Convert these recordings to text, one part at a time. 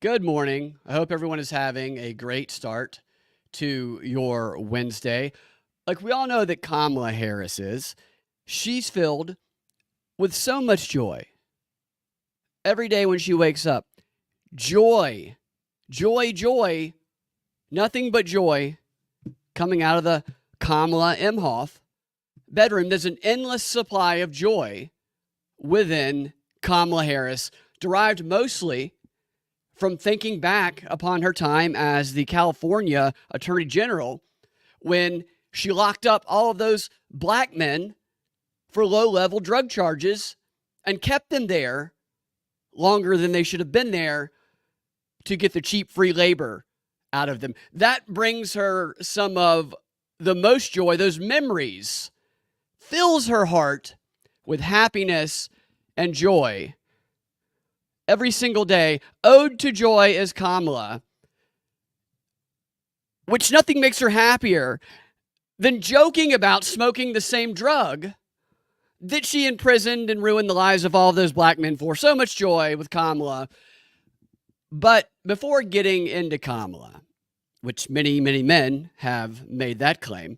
Good morning. I hope everyone is having a great start to your Wednesday. Like we all know that Kamala Harris is, she's filled with so much joy. Every day when she wakes up, joy, joy, joy, nothing but joy coming out of the Kamala Imhoff bedroom. There's an endless supply of joy within Kamala Harris, derived mostly from thinking back upon her time as the California Attorney General when she locked up all of those black men for low-level drug charges and kept them there longer than they should have been there to get the cheap free labor out of them. That brings her some of the most joy. Those memories fills her heart with happiness and joy. Every single day, ode to joy is Kamala, which nothing makes her happier than joking about smoking the same drug that she imprisoned and ruined the lives of all of those black men for. So much joy with Kamala. But before getting into Kamala, which many, many men have made that claim,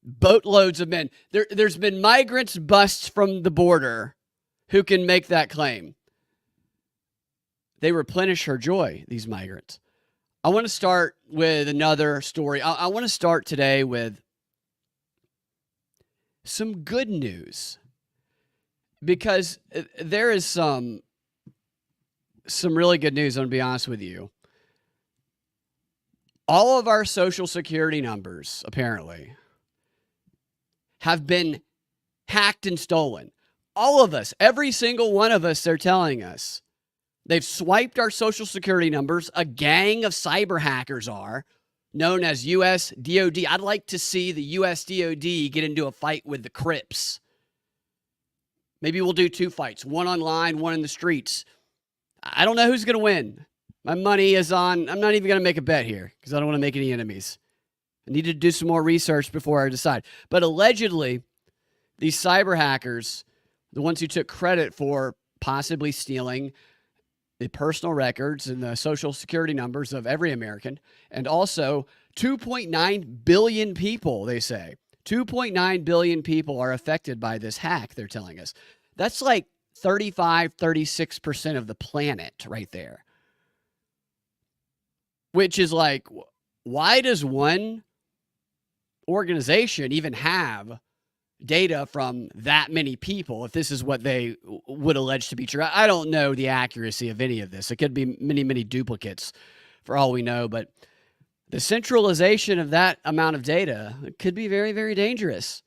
boatloads of men, there's been migrants busts from the border who can make that claim. They replenish her joy, these migrants. I want to start with another story. I want to start today with some good news, because there is some really good news. I'm going to be honest with you. All of our Social Security numbers, apparently, have been hacked and stolen. All of us, every single one of us, they're telling us. They've swiped our Social Security numbers. A gang of cyber hackers are, known as US DOD. I'd like to see the US DOD get into a fight with the Crips. Maybe we'll do two fights, one online, one in the streets. I don't know who's going to win. My money is on, I'm not even going to make a bet here because I don't want to make any enemies. I need to do some more research before I decide. But allegedly, these cyber hackers, the ones who took credit for possibly stealing the personal records and the Social Security numbers of every American, and also 2.9 billion people, they say. 2.9 billion people are affected by this hack, they're telling us. That's like 36% of the planet right there. Which is like, why does one organization even have data from that many people if this is what they would allege to be true? I don't know the accuracy of any of this. It could be many, many duplicates for all we know, but the centralization of that amount of data could be very, very dangerous.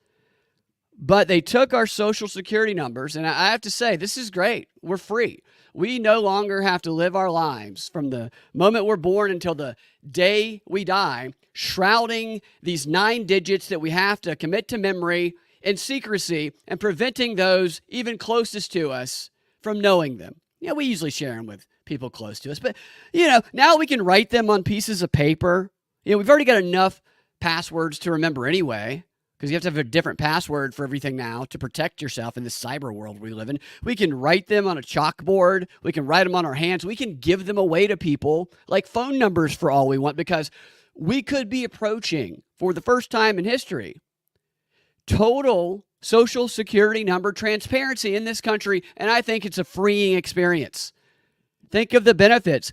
But they took our Social Security numbers, and I have to say, this is great. We're free. We no longer have to live our lives from the moment we're born until the day we die, shrouding these 9 digits that we have to commit to memory in secrecy and preventing those even closest to us from knowing them. We usually share them with people close to us, but now we can write them on pieces of paper. We've already got enough passwords to remember anyway, because you have to have a different password for everything now to protect yourself in this cyber world we live in. We can write them on a chalkboard. We can write them on our hands. We can give them away to people like phone numbers for all we want, because we could be approaching, for the first time in history, total Social Security number transparency in this country, and I think it's a freeing experience. Think of the benefits.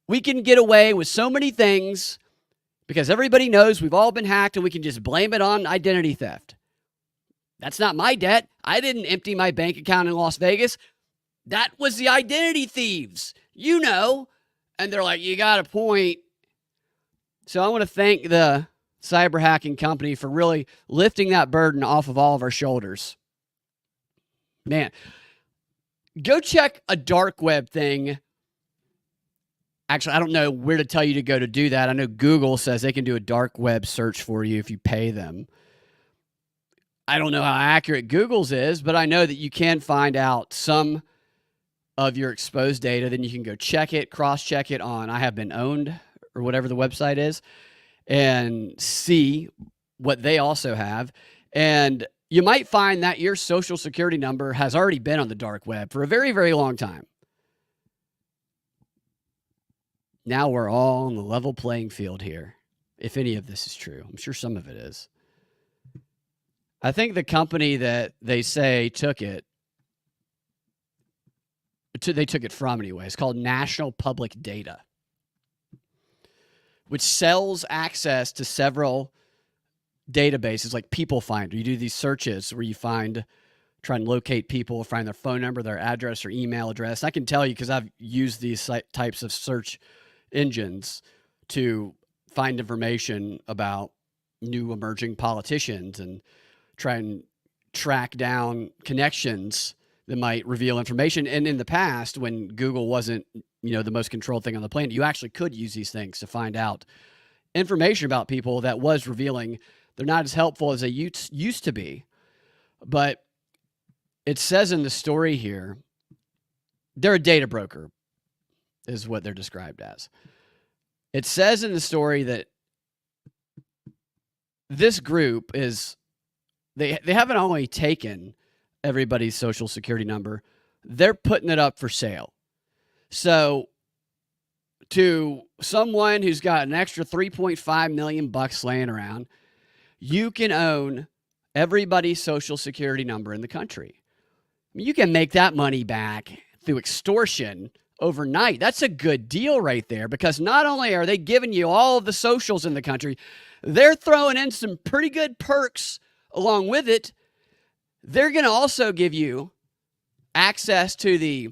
We can get away with so many things because everybody knows we've all been hacked, and we can just blame it on identity theft. That's not my debt. I didn't empty my bank account in Las Vegas. That was the identity thieves, And they're like, you got a point. So I want to thank the cyber hacking company for really lifting that burden off of all of our shoulders. Man, go check a dark web thing. Actually, I don't know where to tell you to go to do that. I know Google says they can do a dark web search for you if you pay them. I don't know how accurate Google's is, but I know that you can find out some of your exposed data. Then you can go check it, cross-check it on I Have Been Owned or whatever the website is, and see what they also have. And you might find that your Social Security number has already been on the dark web for a very, very long time. Now we're all on the level playing field here, if any of this is true. I'm sure some of it is. I think the company that they say took it, they took it from anyway, it's called National Public Data, which sells access to several databases like People Finder. You do these searches where you try and locate people, find their phone number, their address, or email address. I can tell you because I've used these types of search engines to find information about new emerging politicians and try and track down connections that might reveal information. And in the past, when Google wasn't, the most controlled thing on the planet, you actually could use these things to find out information about people that was revealing. They're not as helpful as they used to be. But it says in the story here, they're a data broker, is what they're described as. It says in the story that this group is, they haven't only taken everybody's social security number, they're putting it up for sale. So to someone who's got an extra $3.5 million laying around, you can own everybody's social security number in the country. You can make that money back through extortion overnight. That's a good deal right there, because not only are they giving you all of the socials in the country, they're throwing in some pretty good perks along with it. They're going to also give you access to the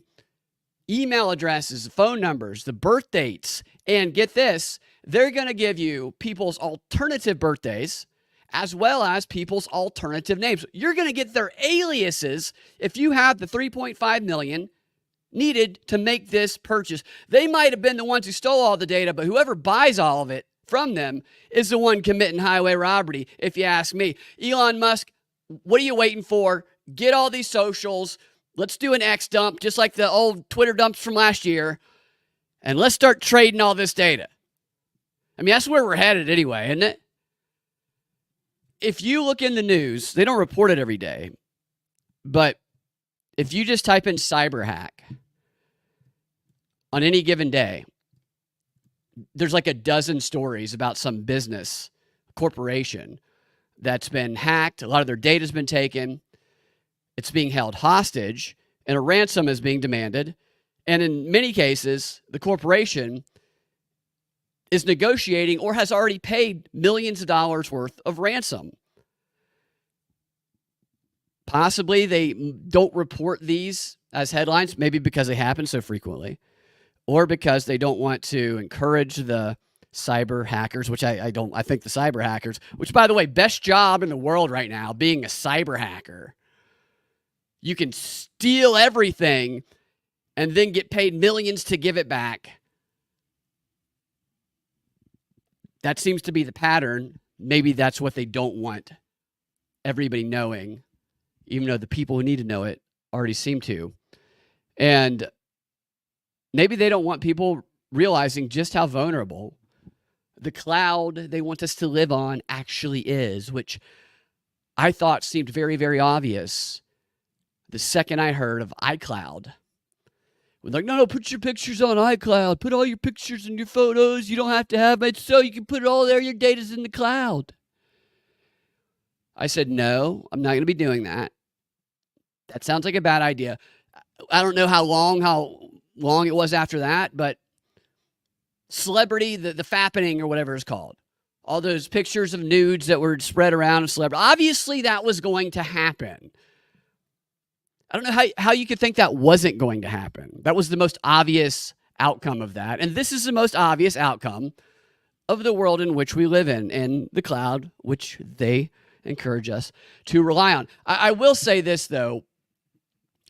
email addresses, the phone numbers, the birth dates, and get this, they're going to give you people's alternative birthdays as well as people's alternative names. You're going to get their aliases if you have the $3.5 million needed to make this purchase. They might have been the ones who stole all the data, but whoever buys all of it from them is the one committing highway robbery, if you ask me. Elon Musk, what are you waiting for? Get all these socials. Let's do an X dump, just like the old Twitter dumps from last year, and let's start trading all this data. I mean, that's where we're headed anyway, isn't it? If you look in the news, they don't report it every day, but if you just type in cyber hack on any given day, there's like a dozen stories about some business corporation that's been hacked. A lot of their data has been taken. It's being held hostage, and a ransom is being demanded. And in many cases, the corporation is negotiating or has already paid millions of dollars worth of ransom. Possibly they don't report these as headlines, maybe because they happen so frequently, or because they don't want to encourage the cyber hackers, which I think the cyber hackers, which, by the way, best job in the world right now, being a cyber hacker. You can steal everything and then get paid millions to give it back. That seems to be the pattern. Maybe that's what they don't want everybody knowing, even though the people who need to know it already seem to. And maybe they don't want people realizing just how vulnerable the cloud they want us to live on actually is, which I thought seemed very, very obvious the second I heard of iCloud. We're like, no, put your pictures on iCloud. Put all your pictures and your photos. You don't have to have it, so you can put it all there. Your data's in the cloud. I said, no, I'm not going to be doing that. That sounds like a bad idea. I don't know how long it was after that, but celebrity, the fappening or whatever it's called, all those pictures of nudes that were spread around of celebrity. Obviously, that was going to happen. I don't know how you could think that wasn't going to happen. That was the most obvious outcome of that. And this is the most obvious outcome of the world in which we live in the cloud, which they encourage us to rely on. I will say this, though.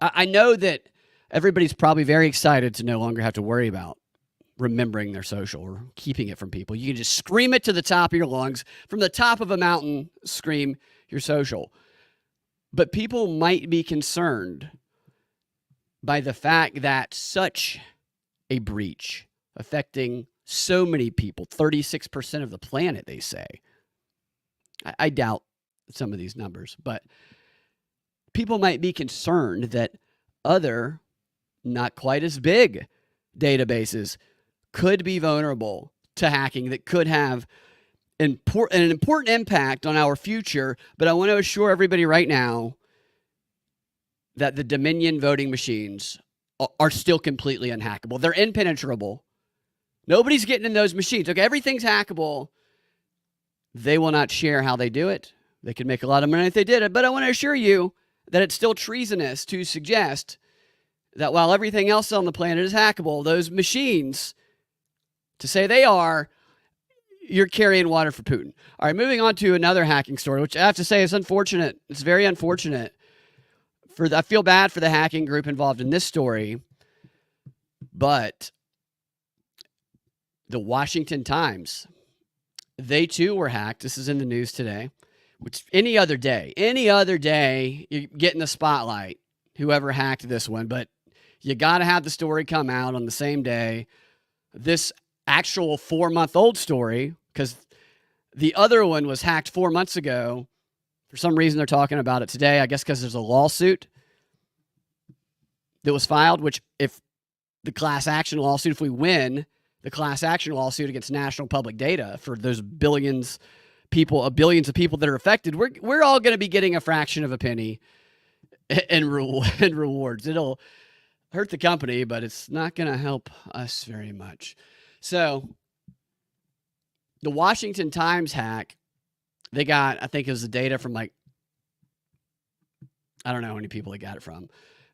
I know that everybody's probably very excited to no longer have to worry about remembering their social or keeping it from people. You can just scream it to the top of your lungs. From the top of a mountain, scream your social. But people might be concerned by the fact that such a breach affecting so many people, 36% of the planet, they say. I doubt some of these numbers, but people might be concerned that other, not quite as big databases could be vulnerable to hacking, that could have an important impact on our future. But I want to assure everybody right now that the Dominion voting machines are still completely unhackable. They're impenetrable. Nobody's getting in those machines. Okay, everything's hackable. They will not share how they do it. They could make a lot of money if they did it. But I want to assure you that it's still treasonous to suggest that while everything else on the planet is hackable, those machines, to say they are, you're carrying water for Putin. All right, moving on to another hacking story, which I have to say is unfortunate. It's very unfortunate. I feel bad for the hacking group involved in this story, but the Washington Times, they too were hacked. This is in the news today, which any other day, you're getting the spotlight, whoever hacked this one, but you got to have the story come out on the same day. This actual 4-month-old story, because the other one was hacked 4 months ago. For some reason, they're talking about it today, I guess because there's a lawsuit that was filed, which if the class action lawsuit, if we win the class action lawsuit against national public data for those billions of people that are affected, we're all going to be getting a fraction of a penny in rewards. It'll hurt the company, but it's not going to help us very much. So the Washington Times hack, they got, I think it was the data from I don't know how many people they got it from.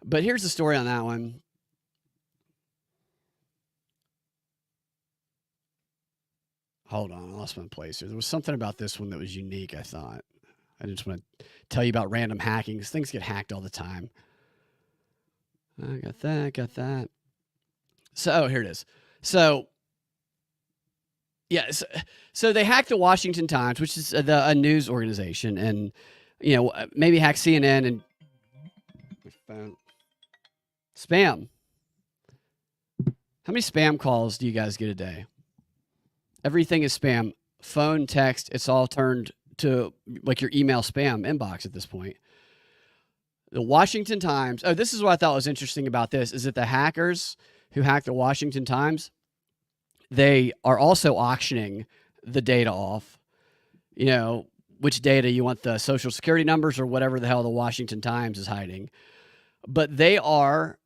But here's the story on that one. Hold on, I lost my place here. There was something about this one that was unique, I thought. I just want to tell you about random hacking, because things get hacked all the time. I got that. So here it is. So, yeah, so they hacked the Washington Times, which is a news organization, and maybe hack CNN and spam. How many spam calls do you guys get a day? Everything is spam. Phone, text, it's all turned to like your email spam inbox at this point. The Washington Times. Oh, this is what I thought was interesting about this, is that the hackers who hacked the Washington Times, they are also auctioning the data off. Which data you want, the social security numbers or whatever the hell the Washington Times is hiding. But they are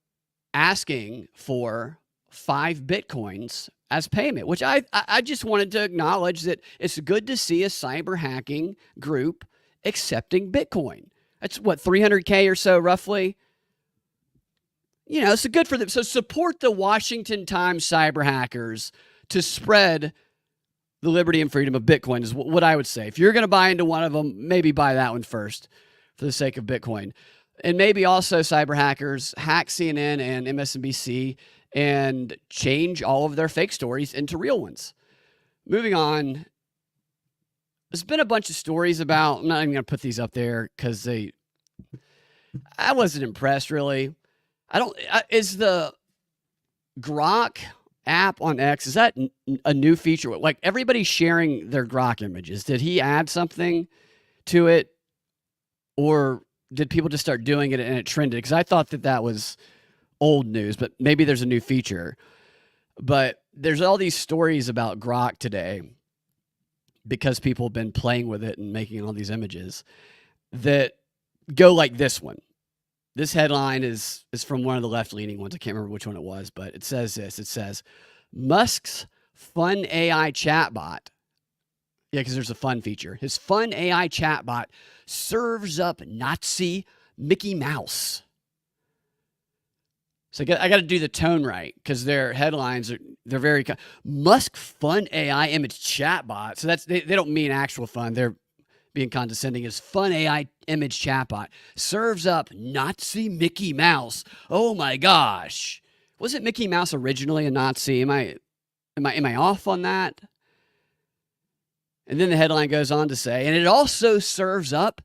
asking for 5 Bitcoins as payment, which I just wanted to acknowledge that it's good to see a cyber hacking group accepting Bitcoin. That's what, 300K or so roughly. So good for them. So support the Washington Times cyber hackers to spread the liberty and freedom of Bitcoin is what I would say. If you're going to buy into one of them, maybe buy that one first for the sake of Bitcoin. And maybe also cyber hackers hack CNN and MSNBC and change all of their fake stories into real ones. Moving on. There's been a bunch of stories about, I'm not even going to put these up there because I wasn't impressed really. Is the Grok app on X, is that a new feature? Like everybody's sharing their Grok images. Did he add something to it, or did people just start doing it and it trended? Because I thought that was old news, but maybe there's a new feature. But there's all these stories about Grok today because people have been playing with it and making all these images that go like this one. This headline is from one of the left-leaning ones. I can't remember which one it was, but it says this. It says, Musk's fun AI chatbot. Yeah, because there's a fun feature. His fun AI chatbot serves up Nazi Mickey Mouse. So I got to do the tone right because their headlines they're very Musk fun AI image chatbot. So they don't mean actual fun. They're being condescending. His fun AI image chatbot serves up Nazi Mickey Mouse. Oh my gosh, wasn't Mickey Mouse originally a Nazi? Am I off on that? And then the headline goes on to say, and it also serves up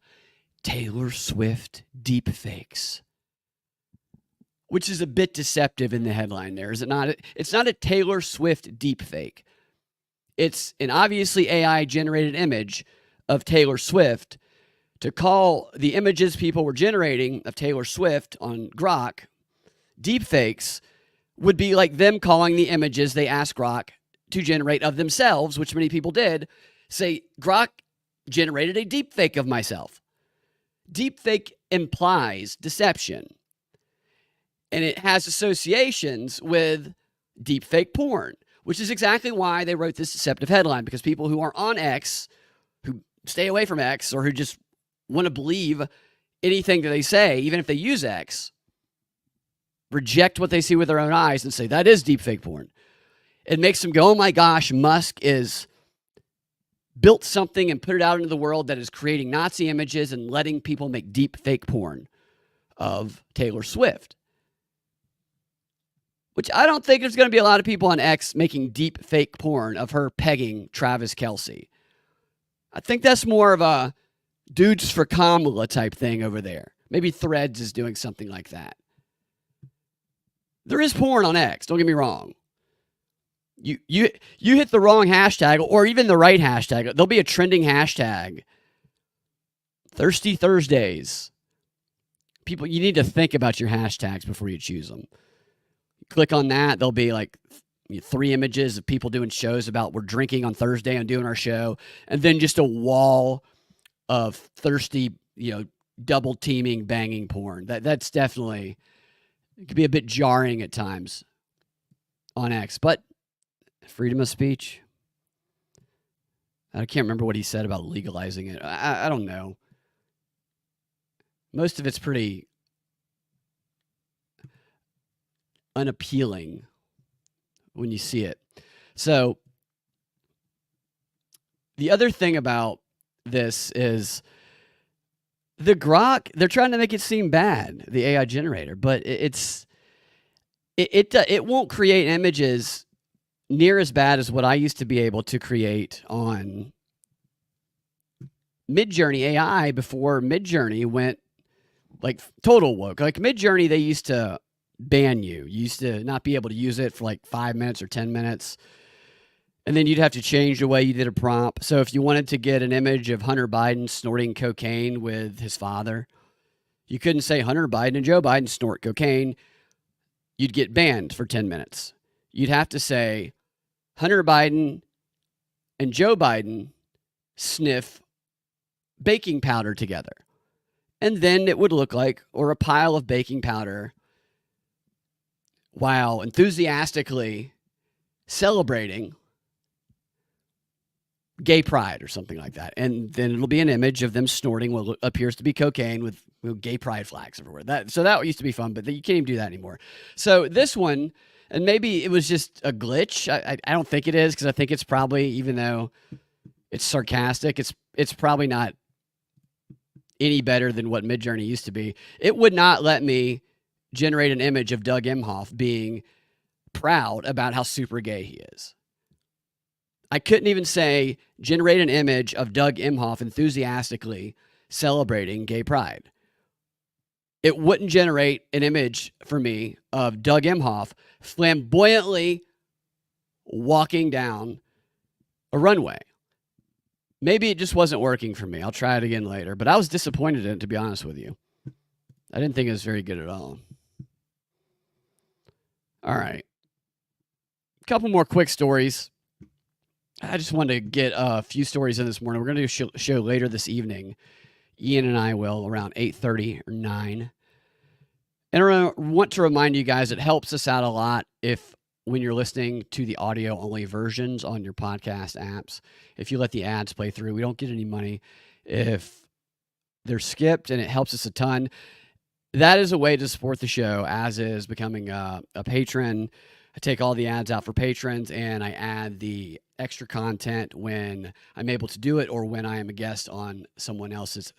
Taylor Swift deepfakes, which is a bit deceptive in the headline there, is it not? It's not a Taylor Swift deepfake. It's an obviously AI-generated image of Taylor Swift. To call the images people were generating of Taylor Swift on Grok deepfakes would be like them calling the images they asked Grok to generate of themselves, which many people did, say, Grok generated a deepfake of myself. Deepfake implies deception, and it has associations with deepfake porn, which is exactly why they wrote this deceptive headline, because people who are on X, who stay away from X, or who just want to believe anything that they say, even if they use X, reject what they see with their own eyes and say, that is deepfake porn. It makes them go, oh my gosh, Musk is built something and put it out into the world that is creating Nazi images and letting people make deepfake porn of Taylor Swift. Which I don't think there's going to be a lot of people on X making deep fake porn of her pegging Travis Kelce. I think that's more of a dudes for Kamala type thing over there. Maybe Threads is doing something like that. There is porn on X, don't get me wrong. You hit the wrong hashtag or even the right hashtag. There'll be a trending hashtag. Thirsty Thursdays. People, you need to think about your hashtags before you choose them. Click on that. There'll be like 3 images of people doing shows about we're drinking on Thursday and doing our show. And then just a wall of thirsty, double teaming, banging porn. That's definitely, it could be a bit jarring at times on X. But freedom of speech. I can't remember what he said about legalizing it. I don't know. Most of it's pretty unappealing when you see it. So the other thing about this is the Grok, they're trying to make it seem bad, the AI generator, but it won't create images near as bad as what I used to be able to create on Midjourney AI before Midjourney went like total woke. Like Midjourney, they used to ban you. You used to not be able to use it for like 5 minutes or 10 minutes. And then you'd have to change the way you did a prompt. So if you wanted to get an image of Hunter Biden snorting cocaine with his father, you couldn't say Hunter Biden and Joe Biden snort cocaine. You'd get banned for 10 minutes. You'd have to say Hunter Biden and Joe Biden sniff baking powder together. And then it would look like, or a pile of baking powder while enthusiastically celebrating gay pride or something like that. And then it'll be an image of them snorting what appears to be cocaine with gay pride flags everywhere. So that used to be fun, but you can't even do that anymore. So this one, and maybe it was just a glitch. I don't think it is, because I think it's probably, even though it's sarcastic, it's probably not any better than what Midjourney used to be. It would not let me generate an image of Doug Emhoff being proud about how super gay he is. I couldn't even say generate an image of Doug Emhoff enthusiastically celebrating gay pride. It wouldn't generate an image for me of Doug Emhoff flamboyantly walking down a runway. Maybe it just wasn't working for me. I'll try it again later. But I was disappointed in it, to be honest with you. I didn't think it was very good at all. All right. A couple more quick stories. I just wanted to get a few stories in this morning. We're going to do a show later this evening. Ian and I will around 8:30 or 9. And I want to remind you guys, it helps us out a lot when you're listening to the audio-only versions on your podcast apps, if you let the ads play through. We don't get any money if they're skipped, and it helps us a ton. That is a way to support the show, as is becoming a patron. I take all the ads out for patrons, and I add the extra content when I'm able to do it or when I am a guest on someone else's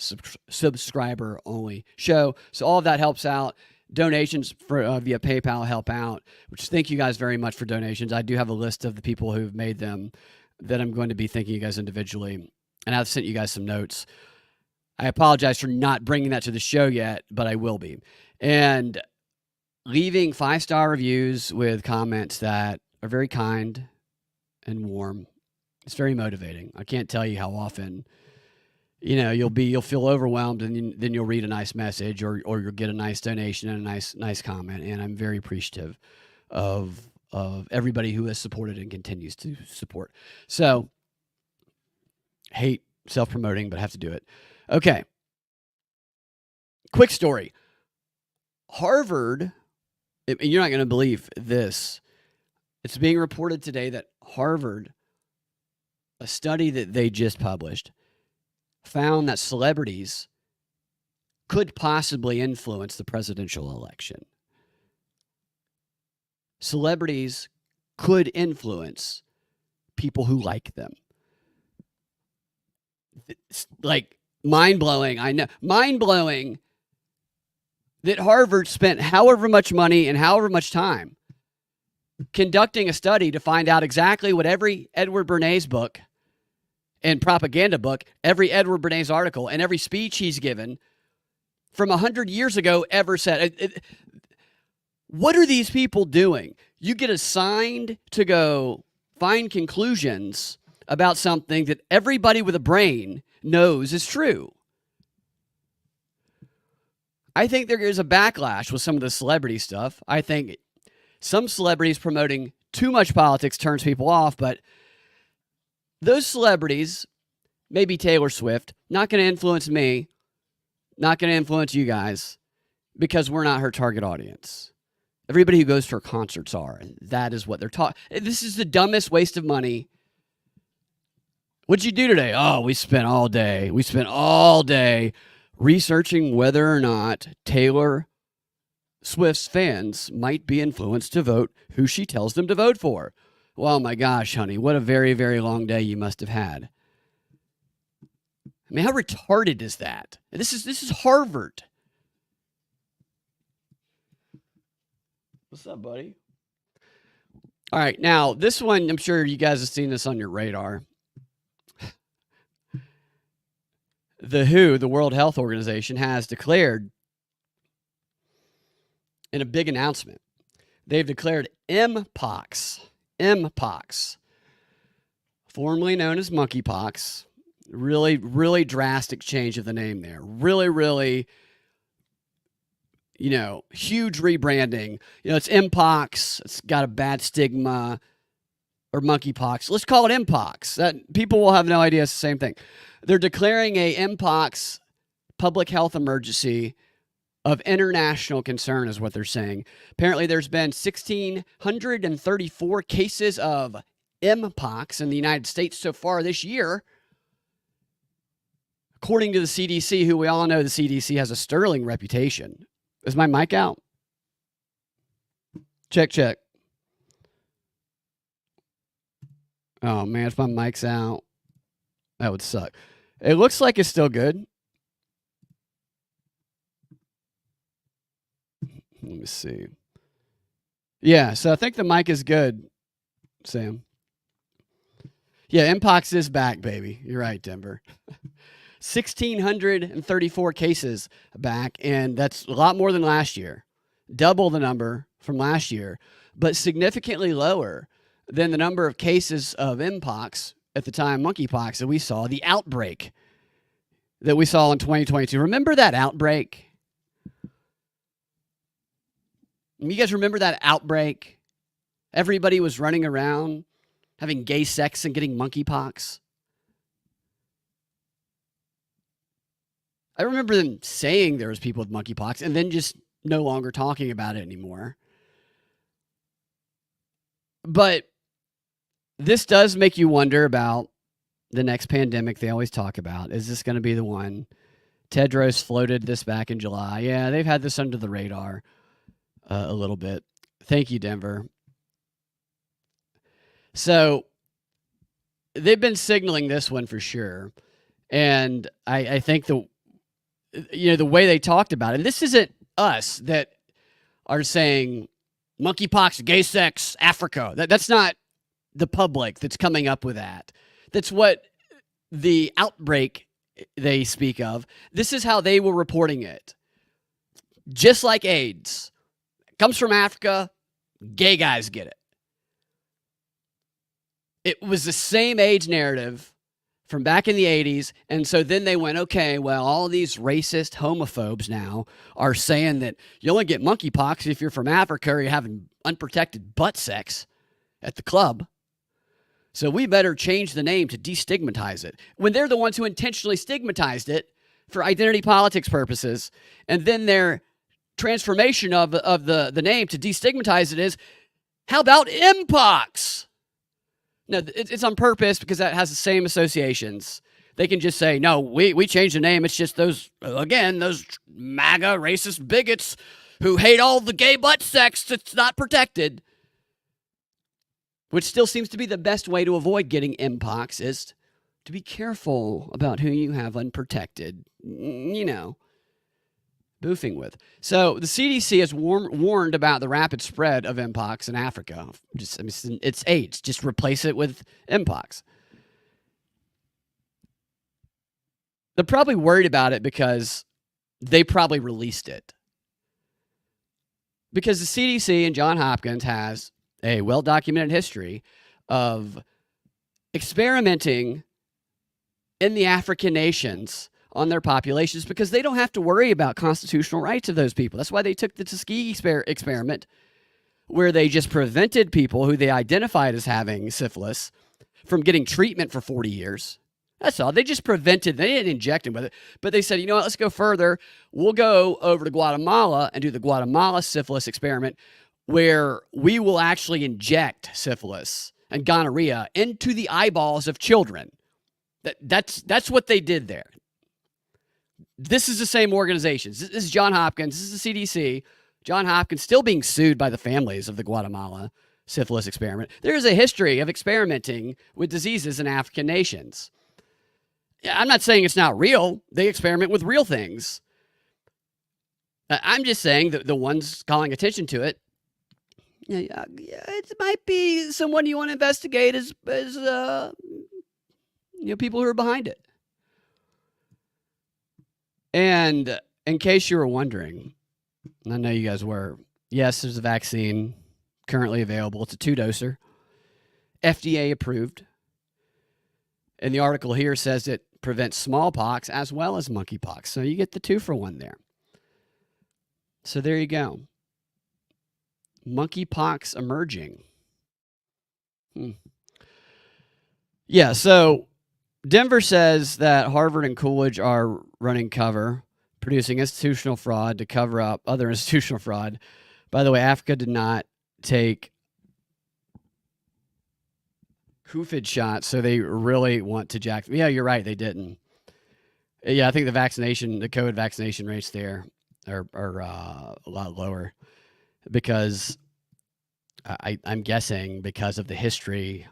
subscriber-only show. So all of that helps out. Donations via PayPal help out, which thank you guys very much for donations. I do have a list of the people who've made them that I'm going to be thanking you guys individually, and I've sent you guys some notes. I apologize for not bringing that to the show yet, but I will be. And leaving 5-star reviews with comments that are very kind and warm. It's very motivating. I can't tell you how often, you'll feel overwhelmed, and then you'll read a nice message or you'll get a nice donation and a nice comment. And I'm very appreciative of everybody who has supported and continues to support. So, hate self-promoting, but have to do it. Okay. Quick story. Harvard, and you're not going to believe this. It's being reported today that Harvard, a study that they just published, found that celebrities could possibly influence the presidential election. Celebrities could influence people who like them. It's like mind-blowing. I know. Mind-blowing that Harvard spent however much money and however much time conducting a study to find out exactly what every Edward Bernays book and propaganda book, every Edward Bernays article, and every speech he's given from 100 years ago ever said. What are these people doing? You get assigned to go find conclusions about something that everybody with a brain knows is true. I think there is a backlash with some of the celebrity stuff. I think some celebrities promoting too much politics turns people off, but those celebrities, maybe Taylor Swift, not going to influence me, not going to influence you guys, because we're not her target audience. Everybody who goes to her concerts are, and that is what they're talking. This is the dumbest waste of money. What'd you do today? Oh, we spent all day researching whether or not Taylor Swift's fans might be influenced to vote who she tells them to vote for. Well, my gosh, honey, what a very, very long day you must have had. I mean, how retarded is that? This is Harvard. What's up, buddy? All right, now this one, I'm sure you guys have seen this on your radar. The WHO, the World Health Organization, has declared in a big announcement, they've declared Mpox, formerly known as monkeypox, really, really drastic change of the name there. Really, really, huge rebranding. It's Mpox. It's got a bad stigma, or monkeypox. Let's call it Mpox. That people will have no idea it's the same thing. They're declaring a Mpox public health emergency of international concern is what they're saying. Apparently, there's been 1,634 cases of Mpox in the United States so far this year. According to the CDC, who we all know the CDC has a sterling reputation. Is my mic out? Check. Oh, man, if my mic's out, that would suck. It looks like it's still good. Let me see. Yeah, so I think the mic is good, Sam. Yeah, Mpox is back, baby. You're right, Denver. 1,634 cases back, and that's a lot more than last year. Double the number from last year, but significantly lower than the number of cases of Mpox at the time, monkeypox, that we saw, the outbreak that we saw in 2022. Remember that outbreak? You guys remember that outbreak? Everybody was running around having gay sex and getting monkeypox. I remember them saying there was people with monkeypox and then just no longer talking about it anymore. But this does make you wonder about the next pandemic they always talk about. Is this going to be the one? Tedros floated this back in July. Yeah, they've had this under the radar a little bit. Thank you, Denver. So they've been signaling this one for sure. And I think the way they talked about it, and this isn't us that are saying monkeypox, gay sex, Africa. That's not the public that's coming up with that. That's what the outbreak they speak of. This is how they were reporting it. Just like AIDS. Comes from Africa, gay guys get it. It was the same AIDS narrative from back in the 80s. And so then they went, okay, well, all these racist homophobes now are saying that you only get monkeypox if you're from Africa or you're having unprotected butt sex at the club. So we better change the name to destigmatize it, when they're the ones who intentionally stigmatized it for identity politics purposes. And then their transformation of the name to destigmatize it is, how about Mpox? No, it's on purpose because that has the same associations. They can just say, no, we changed the name. It's just those MAGA racist bigots who hate all the gay butt sex that's not protected. Which still seems to be the best way to avoid getting Mpox, is to be careful about who you have unprotected, boofing with. So the CDC has warned about the rapid spread of Mpox in Africa. It's AIDS. Just replace it with Mpox. They're probably worried about it because they probably released it. Because the CDC and Johns Hopkins has a well-documented history of experimenting in the African nations on their populations because they don't have to worry about constitutional rights of those people. That's why they took the Tuskegee experiment, where they just prevented people who they identified as having syphilis from getting treatment for 40 years. That's all. They just prevented. They didn't inject them with it. But they said, you know what, let's go further. We'll go over to Guatemala and do the Guatemala syphilis experiment, where we will actually inject syphilis and gonorrhea into the eyeballs of children. That's what they did there. This is the same organizations. This is Johns Hopkins. This is the CDC. Johns Hopkins still being sued by the families of the Guatemala syphilis experiment. There is a history of experimenting with diseases in African nations. I'm not saying it's not real. They experiment with real things. I'm just saying that the ones calling attention to it, it might be someone you want to investigate as people who are behind it. And in case you were wondering, and I know you guys were, yes, there's a vaccine currently available. It's a 2-doser, FDA approved. And the article here says it prevents smallpox as well as monkeypox. So you get the 2-for-1 there. So there you go. Monkeypox emerging. Yeah, so Denver says that Harvard and Coolidge are running cover, producing institutional fraud to cover up other institutional fraud. By the way, Africa did not take COVID shots, so they really want to jack. Yeah, you're right, they didn't. Yeah, I think the COVID vaccination rates there are a lot lower because I'm guessing because of the history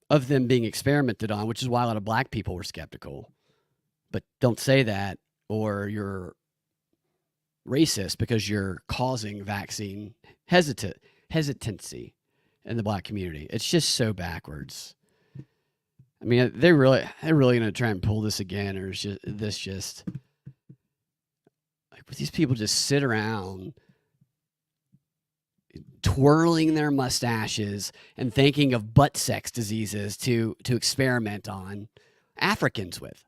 of them being experimented on, which is why a lot of black people were skeptical. But don't say that, or you're racist because you're causing vaccine hesitancy in the black community. It's just so backwards. I mean, they're really going to try and pull this again, or is this just like these people just sit around twirling their mustaches and thinking of butt sex diseases to experiment on Africans with.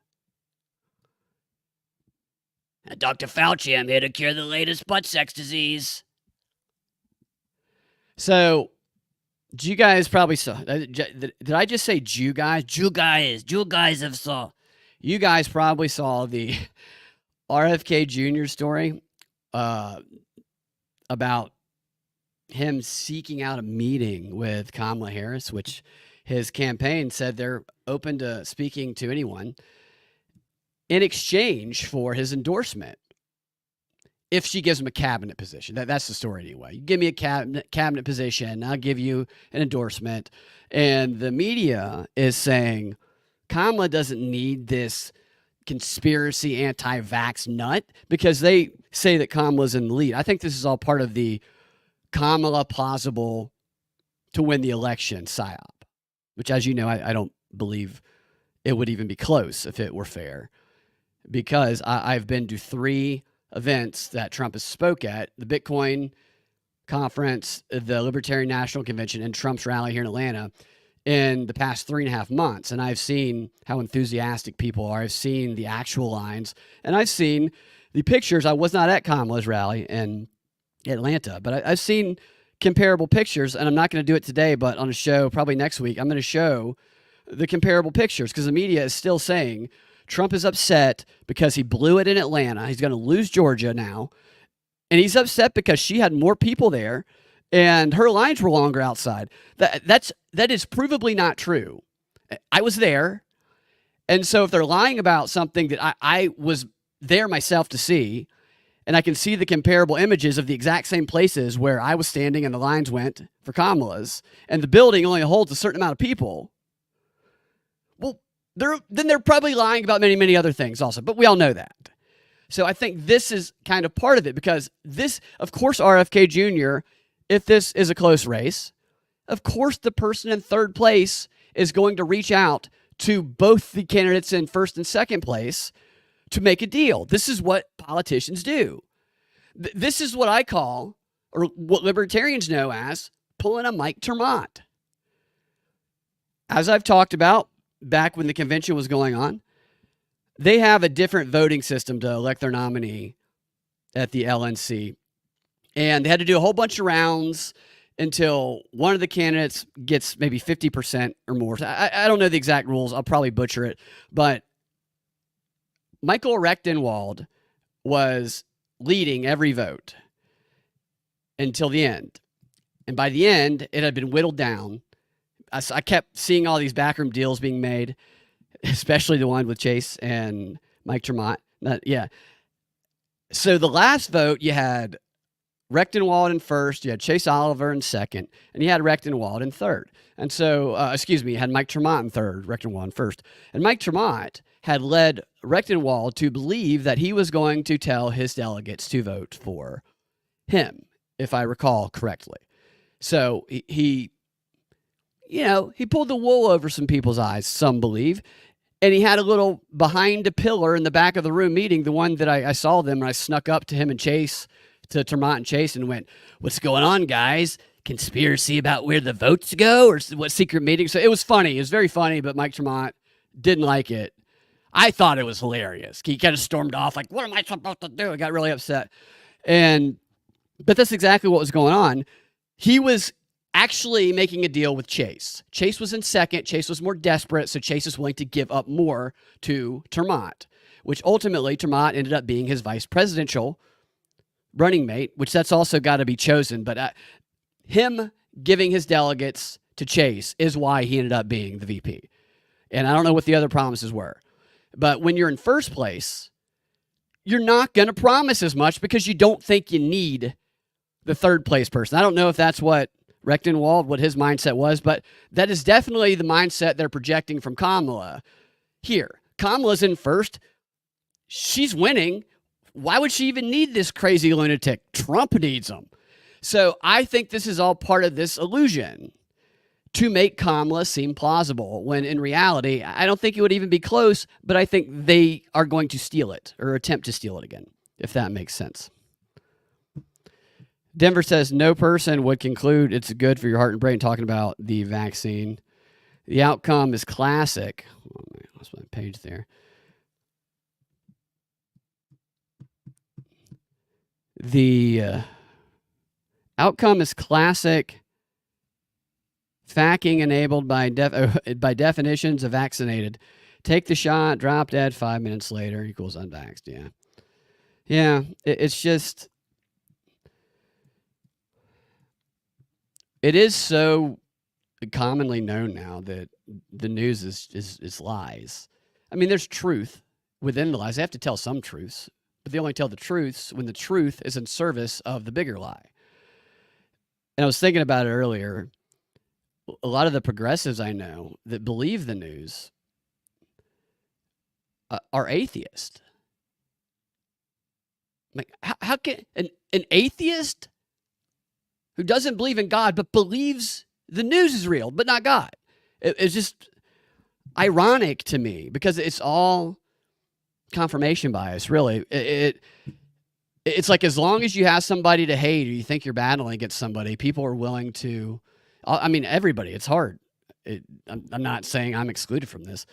Dr. Fauci, I'm here to cure the latest butt sex disease. So, you guys probably saw. Did I just say Jew guys? Jew guys have saw. You guys probably saw the RFK Jr. story about him seeking out a meeting with Kamala Harris, which his campaign said they're open to speaking to anyone in exchange for his endorsement. If she gives him a cabinet position. That's the story anyway. You give me a cabinet position, I'll give you an endorsement. And the media is saying Kamala doesn't need this conspiracy anti-vax nut because they say that Kamala's in the lead. I think this is all part of the Kamala plausible to win the election psyop, which, as you know, I don't believe it would even be close if it were fair, because I've been to 3 events that Trump has spoke at: the Bitcoin conference, the Libertarian National Convention, and Trump's rally here in Atlanta in the past 3.5 months. And I've seen how enthusiastic people are. I've seen the actual lines, and I've seen the pictures. I was not at Kamala's rally, and Atlanta. But I've seen comparable pictures, and I'm not going to do it today, but on a show probably next week, I'm going to show the comparable pictures because the media is still saying Trump is upset because he blew it in Atlanta. He's going to lose Georgia now. And he's upset because she had more people there and her lines were longer outside. That is provably not true. I was there. And so if they're lying about something that I was there myself to see, and I can see the comparable images of the exact same places where I was standing and the lines went for Kamala's, and the building only holds a certain amount of people, well, they're probably lying about many, many other things also. But we all know that. So I think this is kind of part of it because this, of course, RFK Jr., if this is a close race, of course the person in third place is going to reach out to both the candidates in first and second place to make a deal. This is what politicians do. This is what I call, or what libertarians know as, pulling a Ter Maat. As I've talked about back when the convention was going on, they have a different voting system to elect their nominee at the LNC. And they had to do a whole bunch of rounds until one of the candidates gets maybe 50% or more. I don't know the exact rules. I'll probably butcher it. But Michael Rechtenwald was leading every vote until the end. And by the end, it had been whittled down. I kept seeing all these backroom deals being made, especially the one with Chase and Ter Maat. Yeah. So the last vote, you had Rechtenwald in first, you had Chase Oliver in second, and you had Rechtenwald in third. And so, you had Ter Maat in third, Rechtenwald in first. And Ter Maat had led Rechtenwald to believe that he was going to tell his delegates to vote for him, if I recall correctly. So he pulled the wool over some people's eyes, some believe. And he had a little behind a pillar in the back of the room meeting, the one that I saw them, and I snuck up to him and Chase, to Ter Maat and Chase, and went, "What's going on, guys? Conspiracy about where the votes go, or what secret meeting?" So it was funny. It was very funny, but Ter Maat didn't like it. I thought it was hilarious. He kind of stormed off like, "What am I supposed to do?" I got really upset. But that's exactly what was going on. He was actually making a deal with Chase. Chase was in second. Chase was more desperate, so Chase is willing to give up more to Ter Maat, which ultimately Ter Maat ended up being his vice presidential running mate, which that's also got to be chosen. But him giving his delegates to Chase is why he ended up being the VP. And I don't know what the other promises were. But when you're in first place, you're not going to promise as much because you don't think you need the third place person. I don't know if that's what Rechtenwald, what his mindset was, but that is definitely the mindset they're projecting from Kamala here. Kamala's in first. She's winning. Why would she even need this crazy lunatic? Trump needs him. So I think this is all part of this illusion to make Kamala seem plausible, when in reality, I don't think it would even be close, but I think they are going to steal it or attempt to steal it again, if that makes sense. Denver says, no person would conclude it's good for your heart and brain, talking about the vaccine. The outcome is classic. Oh, man, I lost my page there. The outcome is classic. Facking enabled by definitions of vaccinated. Take the shot, drop dead 5 minutes later equals unvaxxed. Yeah. Yeah, it's just... It is so commonly known now that the news is lies. I mean, there's truth within the lies. They have to tell some truths, but they only tell the truths when the truth is in service of the bigger lie. And I was thinking about it earlier. A lot of the progressives I know that believe the news are atheists. Like, how can an atheist who doesn't believe in God but believes the news is real but not God? It's just ironic to me because it's all confirmation bias, really. It's like as long as you have somebody to hate or you think you're battling against somebody, people are willing to... I mean, everybody, it's hard. I'm not saying I'm excluded from this.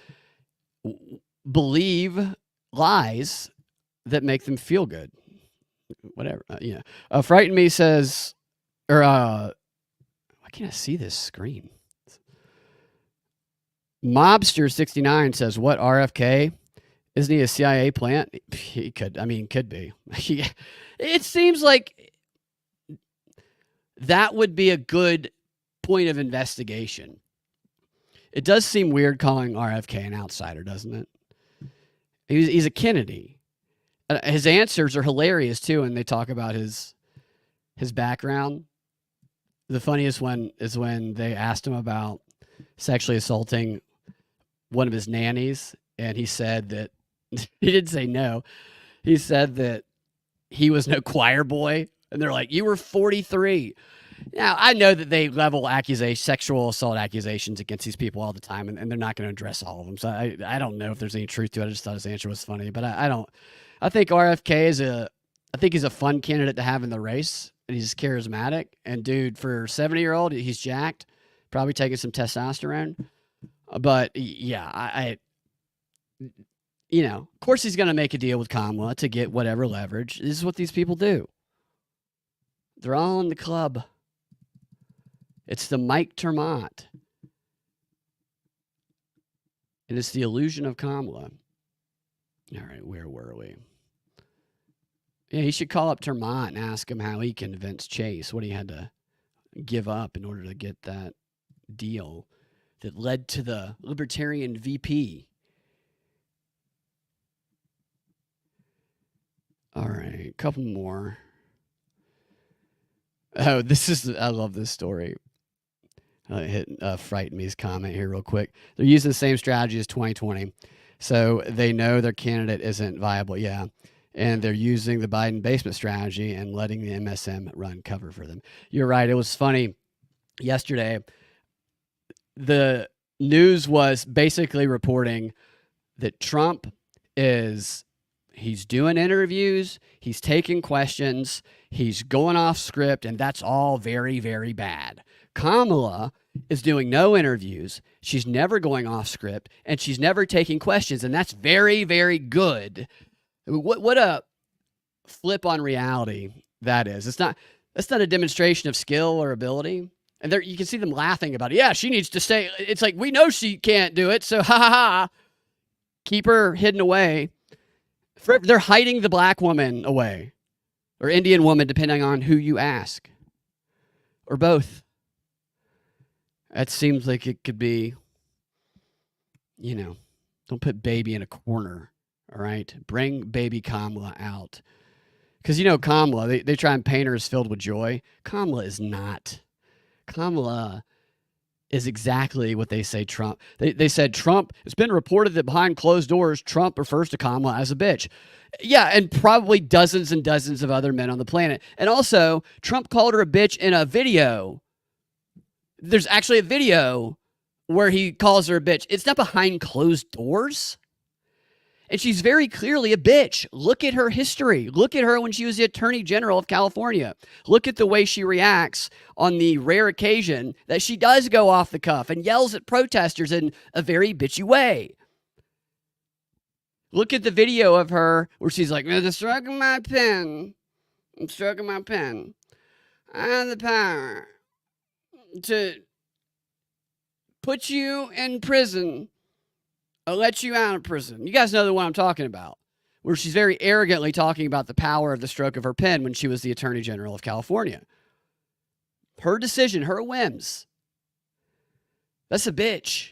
Believe lies that make them feel good. whatever. Frighten Me says, or why can't I see this screen? Mobster69 says, what, RFK? Isn't he a CIA plant? He could. I mean, could be. It seems like that would be a good point of investigation. It does seem weird calling RFK an outsider, doesn't it? He's a Kennedy. His answers are hilarious too, and they talk about his background. The funniest one is when they asked him about sexually assaulting one of his nannies, and he said that he didn't say no. He said that he was no choir boy, and they're like, "You were 43." Now, I know that they level sexual assault accusations against these people all the time, and they're not going to address all of them. So I don't know if there's any truth to it. I just thought his answer was funny, but I don't. I think RFK I think he's a fun candidate to have in the race, and he's charismatic. And dude, for a 70-year-old, he's jacked, probably taking some testosterone. But yeah, of course he's going to make a deal with Kamala to get whatever leverage. This is what these people do. They're all in the club. It's the Ter Maat. And it's the illusion of Kamala. All right, where were we? Yeah, he should call up Ter Maat and ask him how he convinced Chase, what he had to give up in order to get that deal that led to the Libertarian VP. All right, a couple more. Oh, I love this story. Hit Frighten Me's comment here real quick. They're using the same strategy as 2020. So they know their candidate isn't viable. Yeah. And they're using the Biden basement strategy and letting the MSM run cover for them. You're right. It was funny. Yesterday, the news was basically reporting that Trump he's doing interviews, he's taking questions, he's going off script, and that's all very, very bad. Kamala is doing no interviews, she's never going off script, and she's never taking questions, and that's very, very good. What a flip on reality that is. That's not a demonstration of skill or ability. And there you can see them laughing about it. Yeah, she needs to stay. It's like, we know she can't do it, so ha ha ha. Keep her hidden away. They're hiding the black woman away, or Indian woman, depending on who you ask, or both. That seems like it could be, don't put baby in a corner, all right? Bring baby Kamala out. Because, Kamala, they try and paint her as filled with joy. Kamala is not. Kamala is exactly what they say Trump. They said Trump, it's been reported that behind closed doors, Trump refers to Kamala as a bitch. Yeah, and probably dozens and dozens of other men on the planet. And also, Trump called her a bitch in a video. There's actually a video where he calls her a bitch. It's not behind closed doors. And she's very clearly a bitch. Look at her history. Look at her when she was the Attorney General of California. Look at the way she reacts on the rare occasion that she does go off the cuff and yells at protesters in a very bitchy way. Look at the video of her where she's like, I'm stroking my pen. I'm stroking my pen. I have the power to put you in prison. I'll let you out of prison. You guys know the one I'm talking about, where she's very arrogantly talking about the power of the stroke of her pen when she was the Attorney General of California. Her decision, her whims. That's a bitch.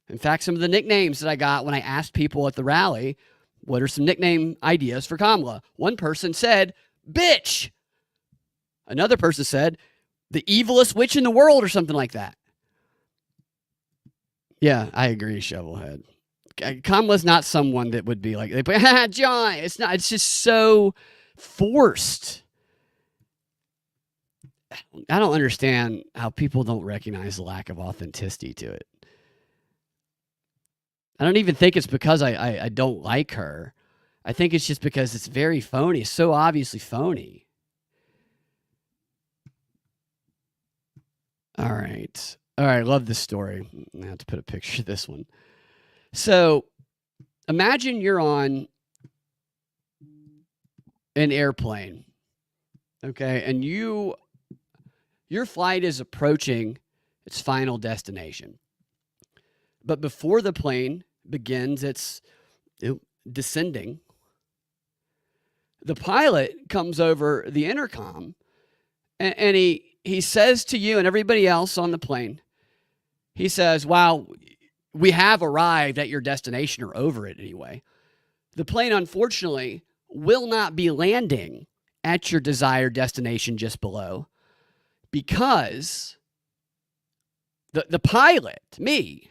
In fact, some of the nicknames that I got when I asked people at the rally, what are some nickname ideas for Kamala? One person said, bitch. Another person said, the evilest witch in the world, or something like that. Yeah, I agree, Shovelhead. Kamala's not someone that would be like, John. It's not. It's just so forced. I don't understand how people don't recognize the lack of authenticity to it. I don't even think it's because I don't like her. I think it's just because it's very phony. It's so obviously phony. All right. Love this story. I have to put a picture of this one. So imagine you're on an airplane, okay, and your flight is approaching its final destination. But before the plane begins its descending, the pilot comes over the intercom and he says to you and everybody else on the plane, he says, wow, we have arrived at your destination, or over it anyway. The plane, unfortunately, will not be landing at your desired destination just below, because the pilot, me,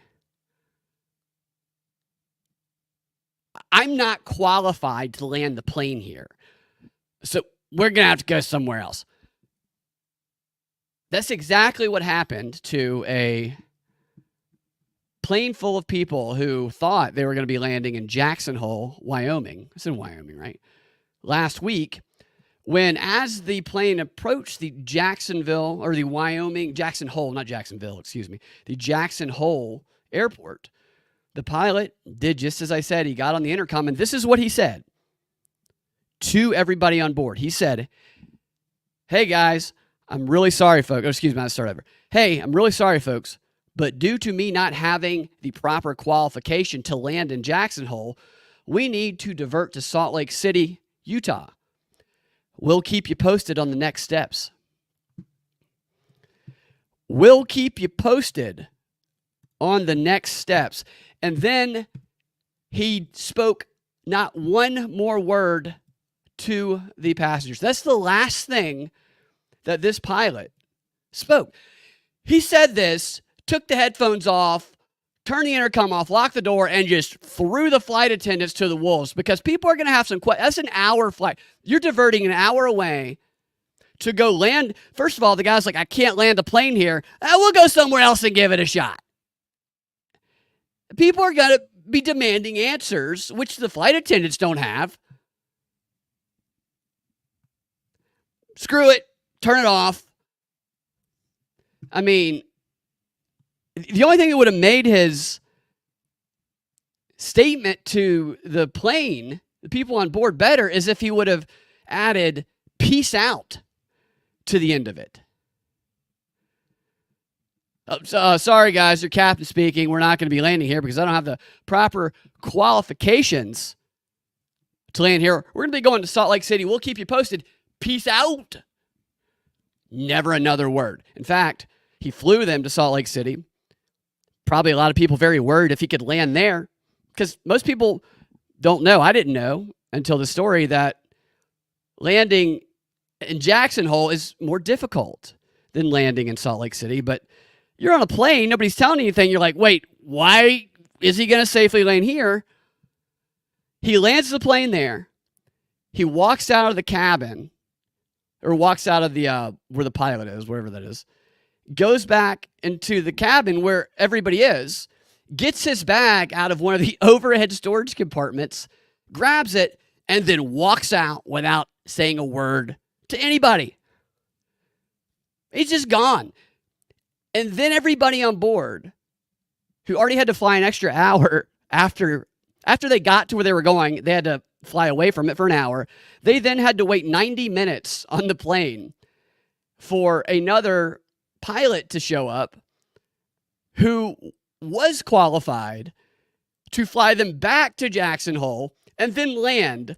I'm not qualified to land the plane here. So we're going to have to go somewhere else. That's exactly what happened to a plane full of people who thought they were going to be landing in Jackson Hole, Wyoming. It's in Wyoming, right? Last week, when as the plane approached the Jacksonville, or the Wyoming, Jackson Hole, not Jacksonville, excuse me, the Jackson Hole airport, the pilot did just as I said. He got on the intercom, and this is what he said to everybody on board. He said, hey, guys, I'm really sorry, folks. Oh, excuse me, I'll start over. Hey, I'm really sorry, folks, but due to me not having the proper qualification to land in Jackson Hole, we need to divert to Salt Lake City, Utah. We'll keep you posted on the next steps. We'll keep you posted on the next steps. And then he spoke not one more word to the passengers. That's the last thing that this pilot spoke. He said this, took the headphones off, turned the intercom off, locked the door, and just threw the flight attendants to the wolves, because people are going to have some questions. That's an hour flight. You're diverting an hour away to go land. First of all, the guy's like, I can't land the plane here. We'll go somewhere else and give it a shot. People are going to be demanding answers, which the flight attendants don't have. Screw it. Turn it off. I mean, the only thing that would have made his statement to the plane, the people on board, better is if he would have added peace out to the end of it. Sorry, guys, your captain speaking. We're not going to be landing here because I don't have the proper qualifications to land here. We're going to be going to Salt Lake City. We'll keep you posted. Peace out. Never another word. In fact, he flew them to Salt Lake City. Probably a lot of people very worried if he could land there, because most people don't know. I didn't know until the story that landing in Jackson Hole is more difficult than landing in Salt Lake City. But you're on a plane, nobody's telling you anything. You're like, wait, why is he going to safely land here? He lands the plane there. He walks out of the cabin, or walks out of the where the pilot is, wherever that is, goes back into the cabin where everybody is, gets his bag out of one of the overhead storage compartments, grabs it, and then walks out without saying a word to anybody. He's just gone. And then everybody on board, who already had to fly an extra hour after they got to where they were going, they had to fly away from it for an hour. They then had to wait 90 minutes on the plane for another pilot to show up who was qualified to fly them back to Jackson Hole and then land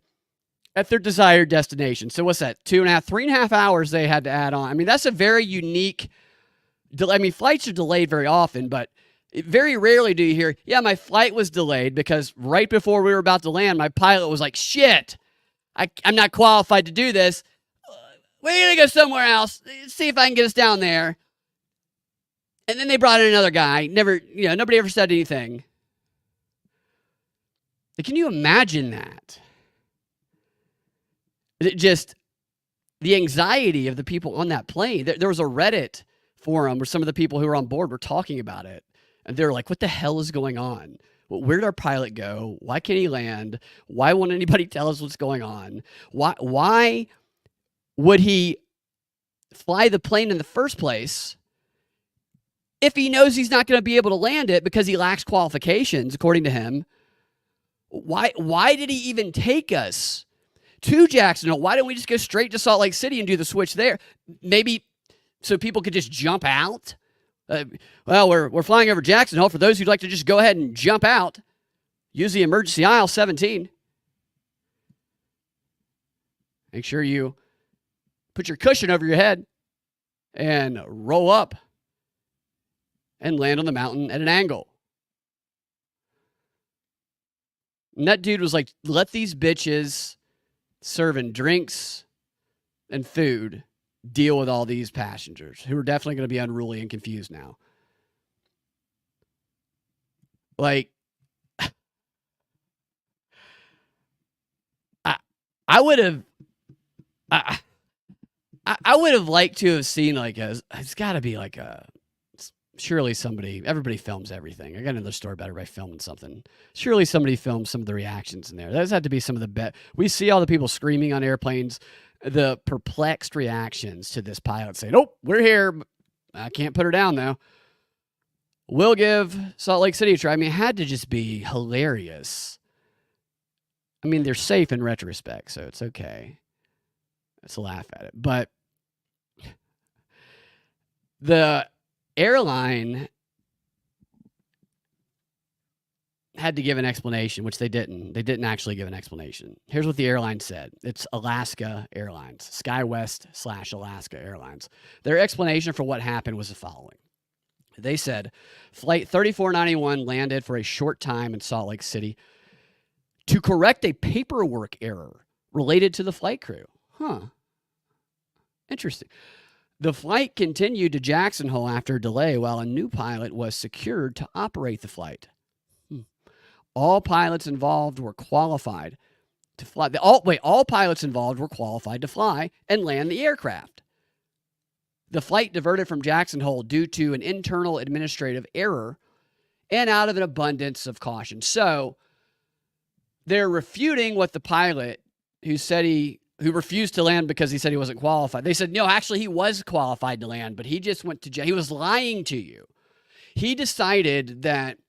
at their desired destination. So what's that? 3.5 hours they had to add on. I mean, that's a very unique delay. I mean, flights are delayed very often, but very rarely do you hear, yeah, my flight was delayed because right before we were about to land, my pilot was like, shit, I'm not qualified to do this. We're going to go somewhere else. See if I can get us down there. And then they brought in another guy. Nobody ever said anything. Can you imagine that? Just the anxiety of the people on that plane. There was a Reddit forum where some of the people who were on board were talking about it. And they were like, what the hell is going on? Well, where did our pilot go? Why can't he land? Why won't anybody tell us what's going on? Why would he fly the plane in the first place if he knows he's not going to be able to land it because he lacks qualifications, according to him? Why did he even take us to Jackson Hole. Why don't we just go straight to Salt Lake City and do the switch there? Maybe so people could just jump out. Well, we're flying over Jackson Hole. For those who'd like to just go ahead and jump out, use the emergency aisle 17. Make sure you put your cushion over your head and roll up and land on the mountain at an angle. And that dude was like, let these bitches serving drinks and food deal with all these passengers who are definitely going to be unruly and confused now. Like, I would have, I would have liked to have seen like it's got to be like surely everybody films everything. I got another story about everybody filming something. Surely somebody filmed some of the reactions in there. Those had to be some of the best. We see all the people screaming on airplanes, the perplexed reactions to this pilot saying, "Oh, we're here. I can't put her down though. We'll give Salt Lake City a try." I mean, it had to just be hilarious. I mean, they're safe in retrospect, so it's okay. Let's laugh at it. But the airline had to give an explanation, which they didn't. They didn't actually give an explanation. Here's what the airline said. It's Alaska Airlines, SkyWest/Alaska Airlines. Their explanation for what happened was the following. They said, Flight 3491 landed for a short time in Salt Lake City to correct a paperwork error related to the flight crew. Huh. Interesting. The flight continued to Jackson Hole after a delay while a new pilot was secured to operate the flight. All pilots involved were qualified to fly. All pilots involved were qualified to fly and land the aircraft. The flight diverted from Jackson Hole due to an internal administrative error and out of an abundance of caution. So they're refuting what the pilot who refused to land because he said he wasn't qualified. They said, no, actually he was qualified to land, but he just went to jail. He was lying to you. He decided that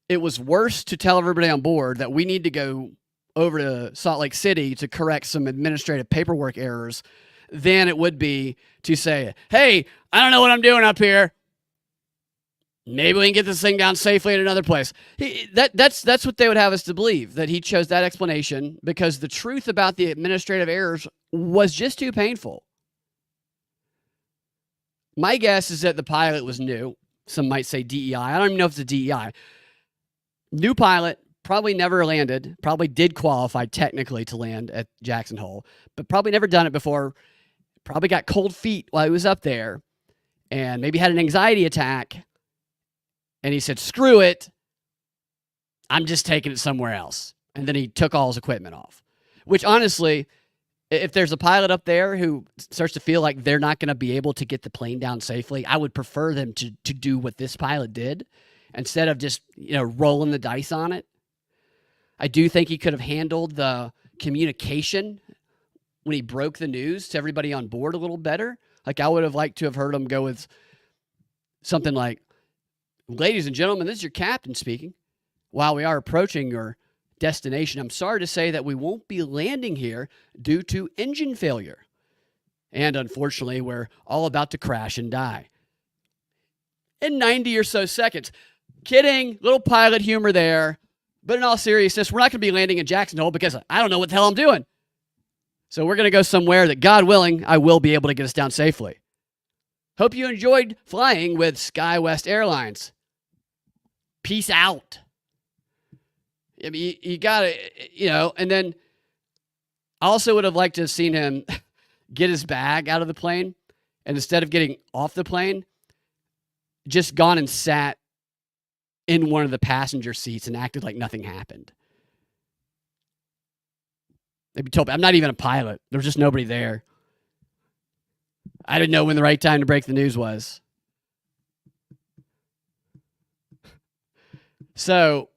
it was worse to tell everybody on board that we need to go over to Salt Lake City to correct some administrative paperwork errors than it would be to say, hey, I don't know what I'm doing up here. Maybe we can get this thing down safely at another place. That's what they would have us to believe, that he chose that explanation because the truth about the administrative errors was just too painful. My guess is that the pilot was new. Some might say DEI. I don't even know if it's a DEI. New pilot, probably never landed, probably did qualify technically to land at Jackson Hole, but probably never done it before, probably got cold feet while he was up there, and maybe had an anxiety attack. And he said, screw it. I'm just taking it somewhere else. And then he took all his equipment off. Which, honestly, if there's a pilot up there who starts to feel like they're not going to be able to get the plane down safely, I would prefer them to do what this pilot did instead of just, rolling the dice on it. I do think he could have handled the communication when he broke the news to everybody on board a little better. Like, I would have liked to have heard him go with something like, ladies and gentlemen, this is your captain speaking. While we are approaching your destination, I'm sorry to say that we won't be landing here due to engine failure. And unfortunately, we're all about to crash and die. In 90 or so seconds. Kidding, little pilot humor there. But in all seriousness, we're not going to be landing in Jackson Hole because I don't know what the hell I'm doing. So we're going to go somewhere that, God willing, I will be able to get us down safely. Hope you enjoyed flying with SkyWest Airlines. Peace out. I mean, you got to, and then I also would have liked to have seen him get his bag out of the plane, and instead of getting off the plane, just gone and sat in one of the passenger seats and acted like nothing happened. Maybe told me, I'm not even a pilot. There was just nobody there. I didn't know when the right time to break the news was. So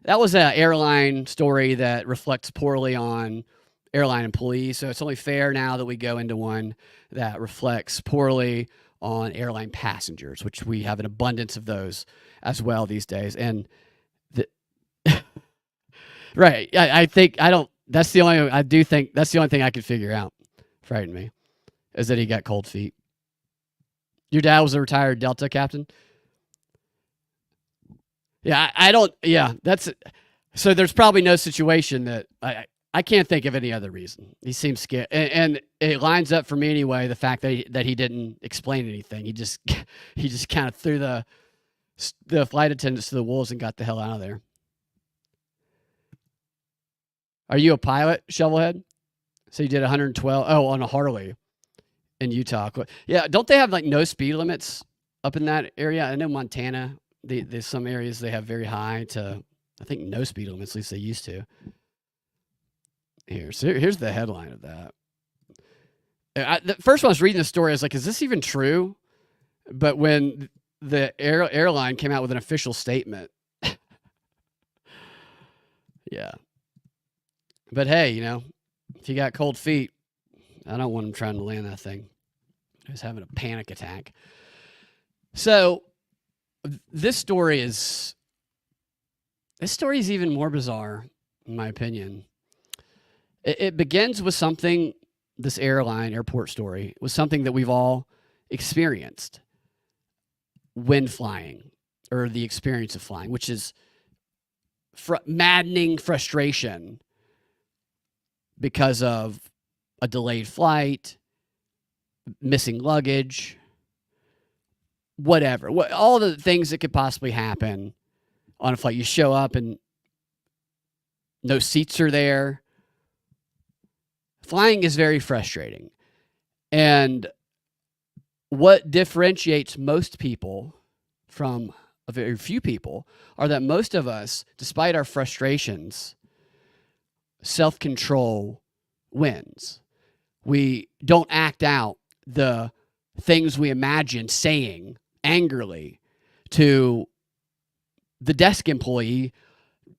that was an airline story that reflects poorly on airline employees. So it's only fair now that we go into one that reflects poorly on airline passengers, which we have an abundance of those as well these days. And Right. I think I don't. That's the only. I do think that's the only thing I could figure out. Frightened me is that he got cold feet. Your dad was a retired Delta captain. Yeah, I don't. Yeah, that's so. There's probably no situation that I can't think of any other reason. He seems scared, and it lines up for me anyway. The fact that he didn't explain anything. He just he just kind of threw the flight attendants to the wolves and got the hell out of there. Are you a pilot, Shovelhead? So you did 112. Oh, on a Harley in Utah. Yeah, don't they have like no speed limits up in that area? I know Montana. There's some areas they have very high to, I think, no speed limits. At least they used to. Here's the headline of that. The first one I was reading the story, I was like, is this even true? But when the airline came out with an official statement, yeah. But hey, if you got cold feet, I don't want him trying to land that thing. I was having a panic attack. So this story is even more bizarre, in my opinion. It begins with something, this airport story, was something that we've all experienced when flying, or the experience of flying, which is maddening frustration because of a delayed flight, missing luggage, whatever. All the things that could possibly happen on a flight. You show up and no seats are there. Flying is very frustrating. And what differentiates most people from a very few people are that most of us, despite our frustrations, self-control wins. We don't act out the things we imagine saying angrily to the desk employee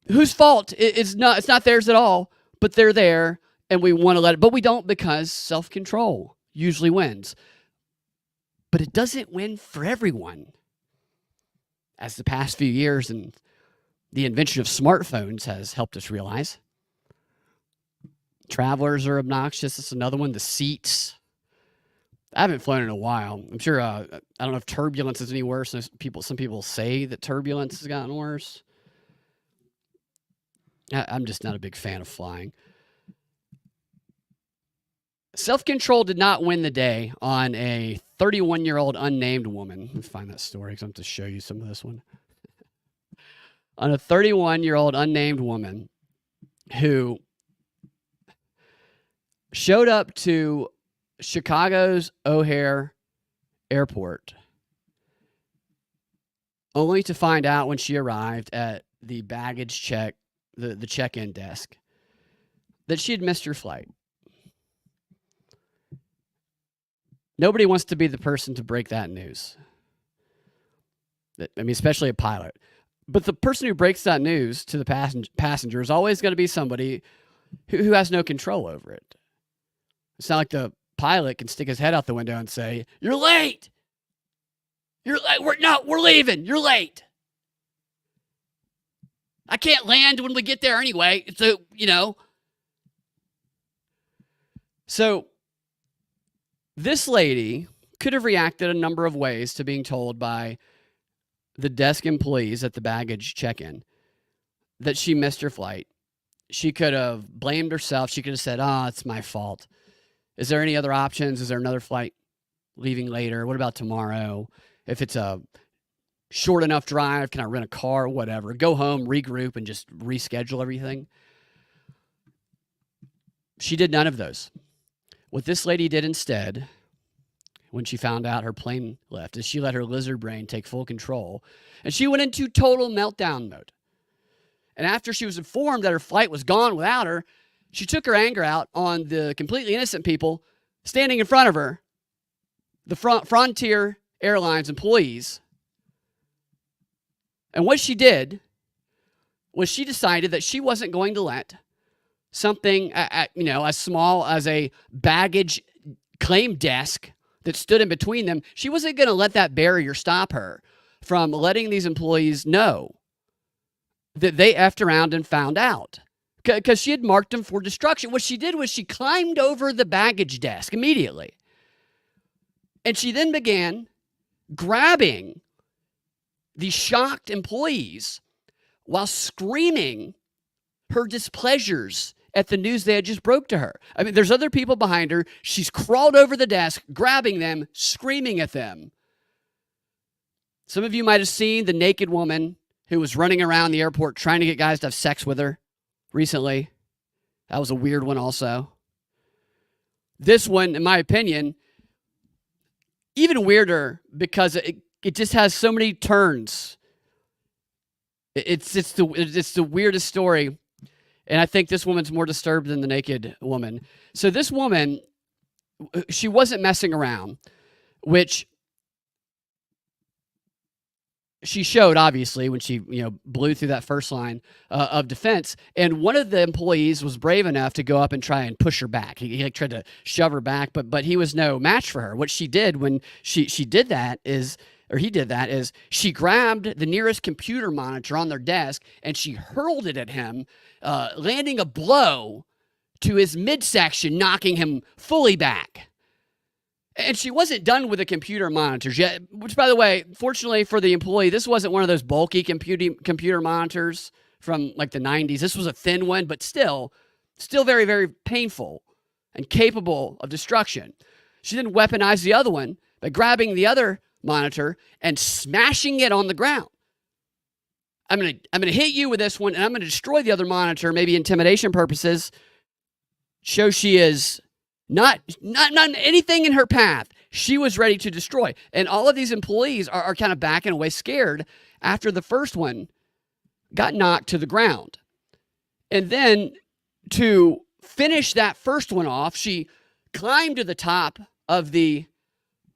whose fault it's not theirs at all, but they're there and we want to let it, but we don't, because self-control usually wins. But it doesn't win for everyone. As the past few years and the invention of smartphones has helped us realize. Travelers are obnoxious. It's another one. The seats. I haven't flown in a while. I'm sure, I don't know if turbulence is any worse. Some people say that turbulence has gotten worse. I'm just not a big fan of flying. Self-control did not win the day on a 31-year-old unnamed woman. Let me find that story because I'm going to show you some of this one. On a 31-year-old unnamed woman who showed up to Chicago's O'Hare Airport only to find out when she arrived at the baggage check, the check-in desk, that she had missed her flight. Nobody wants to be the person to break that news. I mean, especially a pilot. But the person who breaks that news to the passenger is always going to be somebody who has no control over it. It's not like the pilot can stick his head out the window and say, "You're late. You're late. We're leaving. You're late. I can't land when we get there anyway." So, So this lady could have reacted a number of ways to being told by the desk employees at the baggage check-in that she missed her flight. She could have blamed herself. She could have said, it's my fault. Is there any other options? Is there another flight leaving later? What about tomorrow? If it's a short enough drive, can I rent a car? Whatever. Go home, regroup, and just reschedule everything. She did none of those. What this lady did instead, when she found out her plane left, is she let her lizard brain take full control, and she went into total meltdown mode. And after she was informed that her flight was gone without her, she took her anger out on the completely innocent people standing in front of her, the Frontier Airlines employees. And what she did was she decided that she wasn't going to let something, as small as a baggage claim desk that stood in between them, she wasn't going to let that barrier stop her from letting these employees know that they effed around and found out because she had marked him for destruction. What she did was she climbed over the baggage desk immediately. And she then began grabbing the shocked employees while screaming her displeasures at the news they had just broke to her. I mean, there's other people behind her. She's crawled over the desk, grabbing them, screaming at them. Some of you might have seen the naked woman who was running around the airport trying to get guys to have sex with her recently. That was a weird one also. This one, in my opinion, even weirder because it just has so many turns. It's the weirdest story. And I think this woman's more disturbed than the naked woman. So this woman, she wasn't messing around, which she showed, obviously, when she blew through that first line of defense. And one of the employees was brave enough to go up and try and push her back. He tried to shove her back, but he was no match for her. What she did when she did that is she grabbed the nearest computer monitor on their desk and she hurled it at him, landing a blow to his midsection, knocking him fully back. And she wasn't done with the computer monitors yet, which, by the way, fortunately for the employee, this wasn't one of those bulky computer monitors from like the 90s. This was a thin one, but still very, very painful and capable of destruction. She then weaponized the other one by grabbing the other monitor and smashing it on the ground. I'm gonna hit you with this one, and I'm gonna destroy the other monitor, maybe intimidation purposes. Show she is not anything in her path she was ready to destroy. And all of these employees are kind of backing away scared after the first one got knocked to the ground. And then to finish that first one off, she climbed to the top of the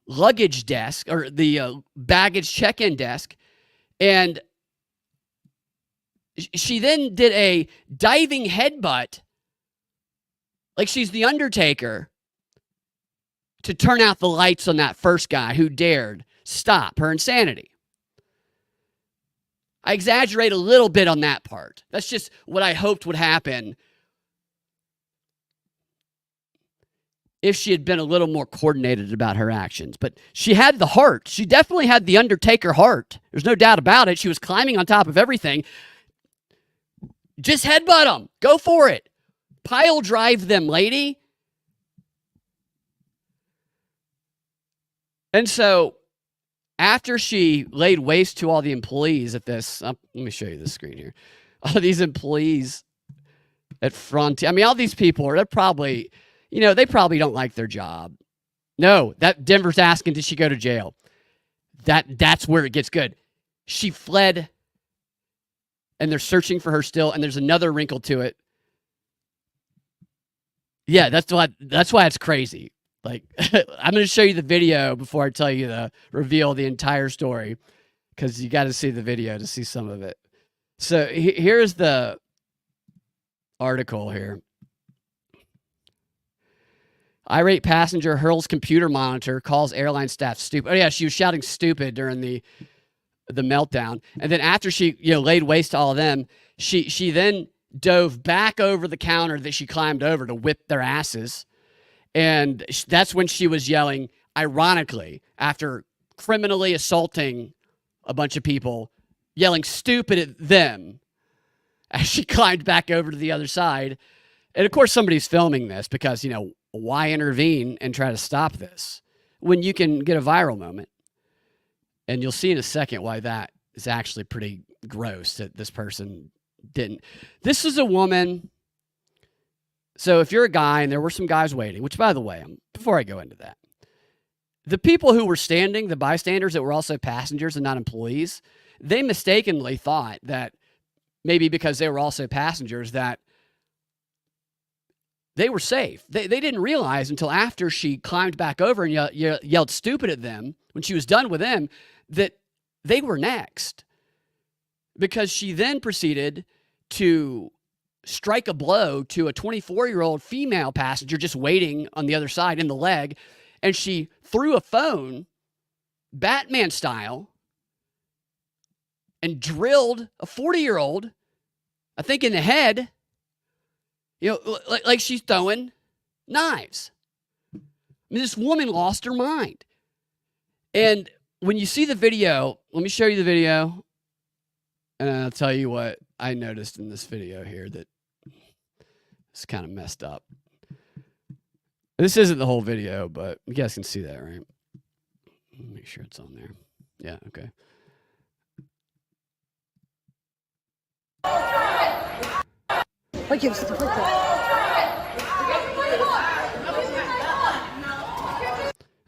luggage desk or the baggage check-in desk, and she then did a diving headbutt like she's the Undertaker to turn out the lights on that first guy who dared stop her insanity. I exaggerate a little bit on that part. That's just what I hoped would happen if she had been a little more coordinated about her actions. But she had the heart. She definitely had the Undertaker heart. There's no doubt about it. She was climbing on top of everything. Just headbutt them. Go for it. Pile drive them, lady. And so after she laid waste to all the employees at this, let me show you the screen here. All these employees at Frontier, I mean, all these people are probably, they probably don't like their job. No, that Denver's asking, did she go to jail? That's where it gets good. She fled, and they're searching for her still, and there's another wrinkle to it. Yeah, that's why it's crazy. Like, I'm going to show you the video before I tell you reveal the entire story, because you got to see the video to see some of it. So here's the article here. Irate passenger hurls computer monitor, calls airline staff stupid. Oh yeah, she was shouting stupid during the meltdown. And then after she laid waste to all of them, she then dove back over the counter that she climbed over to whip their asses. And that's when she was yelling, ironically, after criminally assaulting a bunch of people, yelling stupid at them as she climbed back over to the other side. And of course, somebody's filming this because, why intervene and try to stop this when you can get a viral moment? And you'll see in a second why that is actually pretty gross that this person didn't. This is a woman. So if you're a guy and there were some guys waiting, which, by the way, before I go into that, the people who were standing, the bystanders that were also passengers and not employees, they mistakenly thought that maybe because they were also passengers that they were safe. They didn't realize until after she climbed back over and yelled stupid at them when she was done with them that they were next. Because she then proceeded to strike a blow to a 24-year-old female passenger just waiting on the other side in the leg, and she threw a phone, Batman style, and drilled a 40-year-old, I think in the head, like she's throwing knives. I mean, this woman lost her mind. And when you see the video, let me show you the video. And I'll tell you what I noticed in this video here that is kind of messed up. This isn't the whole video, but you guys can see that, right? Make sure it's on there. Yeah, okay.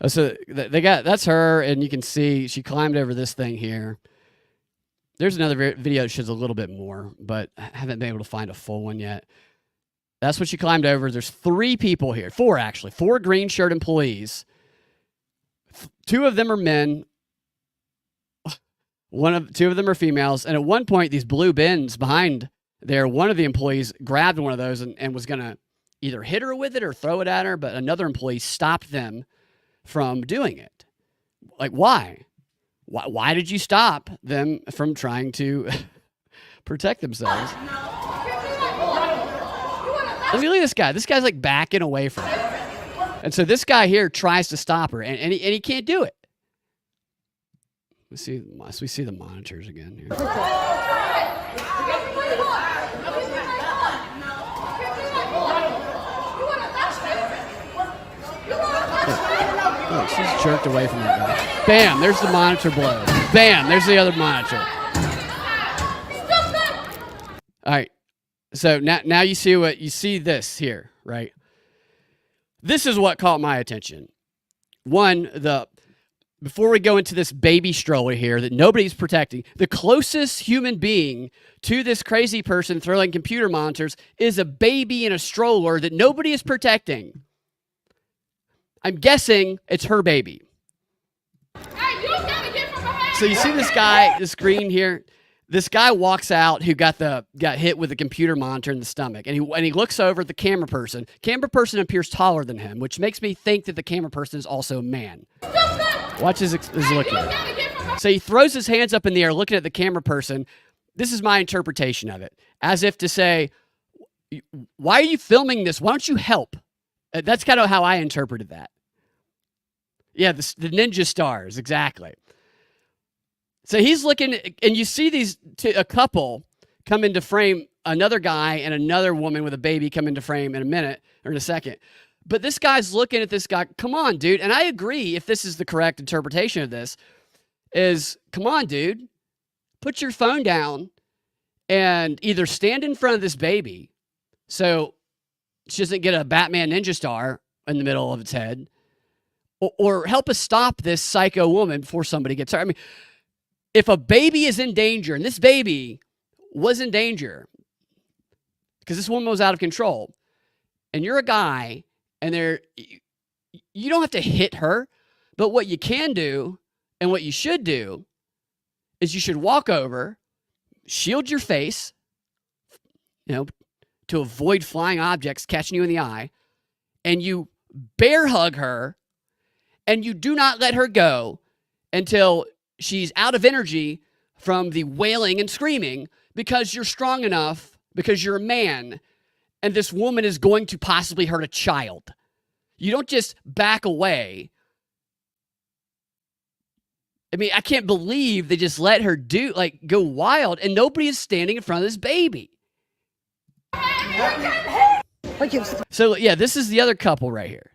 So they got, that's her, and you can see she climbed over this thing here. There's another video that shows a little bit more, but I haven't been able to find a full one yet. That's what she climbed over. There's 3 people here. 4, actually. 4 green shirt employees. 2 of them are men. 2 of them are females. And at one point, these blue bins behind there, one of the employees grabbed one of those and was going to either hit her with it or throw it at her, but another employee stopped them from doing it. Like, why? Why did you stop them from trying to protect themselves? Look at this guy. This guy's like backing away from her. And so this guy here tries to stop her, and he can't do it. We see the monitors again here. Oh, she's jerked away from that guy. Bam, there's the monitor blow. Bam, there's the other monitor. All right. So now you see this here, right? This is what caught my attention. One, before we go into this baby stroller here that nobody's protecting, the closest human being to this crazy person throwing computer monitors is a baby in a stroller that nobody is protecting. I'm guessing it's her baby. So you see this guy, the screen here. This guy walks out who got hit with a computer monitor in the stomach, and he looks over at the camera person. Camera person appears taller than him, which makes me think that the camera person is also a man. Watch his look here. So he throws his hands up in the air, looking at the camera person. This is my interpretation of it, as if to say, "Why are you filming this? Why don't you help?" That's kind of how I interpreted that. Yeah, the ninja stars, exactly. So he's looking, and you see a couple come into frame, another guy and another woman with a baby come into frame in a minute or in a second. But this guy's looking at this guy. Come on, dude. And I agree, if this is the correct interpretation of this, is come on, dude. Put your phone down and either stand in front of this baby so she doesn't get a Batman ninja star in the middle of its head, or help us stop this psycho woman before somebody gets hurt. I mean, if a baby is in danger, and this baby was in danger because this woman was out of control, and you're a guy, and you don't have to hit her, but what you can do and what you should do is you should walk over, shield your face, to avoid flying objects catching you in the eye, and you bear hug her, and you do not let her go until she's out of energy from the wailing and screaming, because you're strong enough, because you're a man, and this woman is going to possibly hurt a child. You don't just back away. I mean, I can't believe they just let her go wild, and nobody is standing in front of this baby. So, yeah, this is the other couple right here.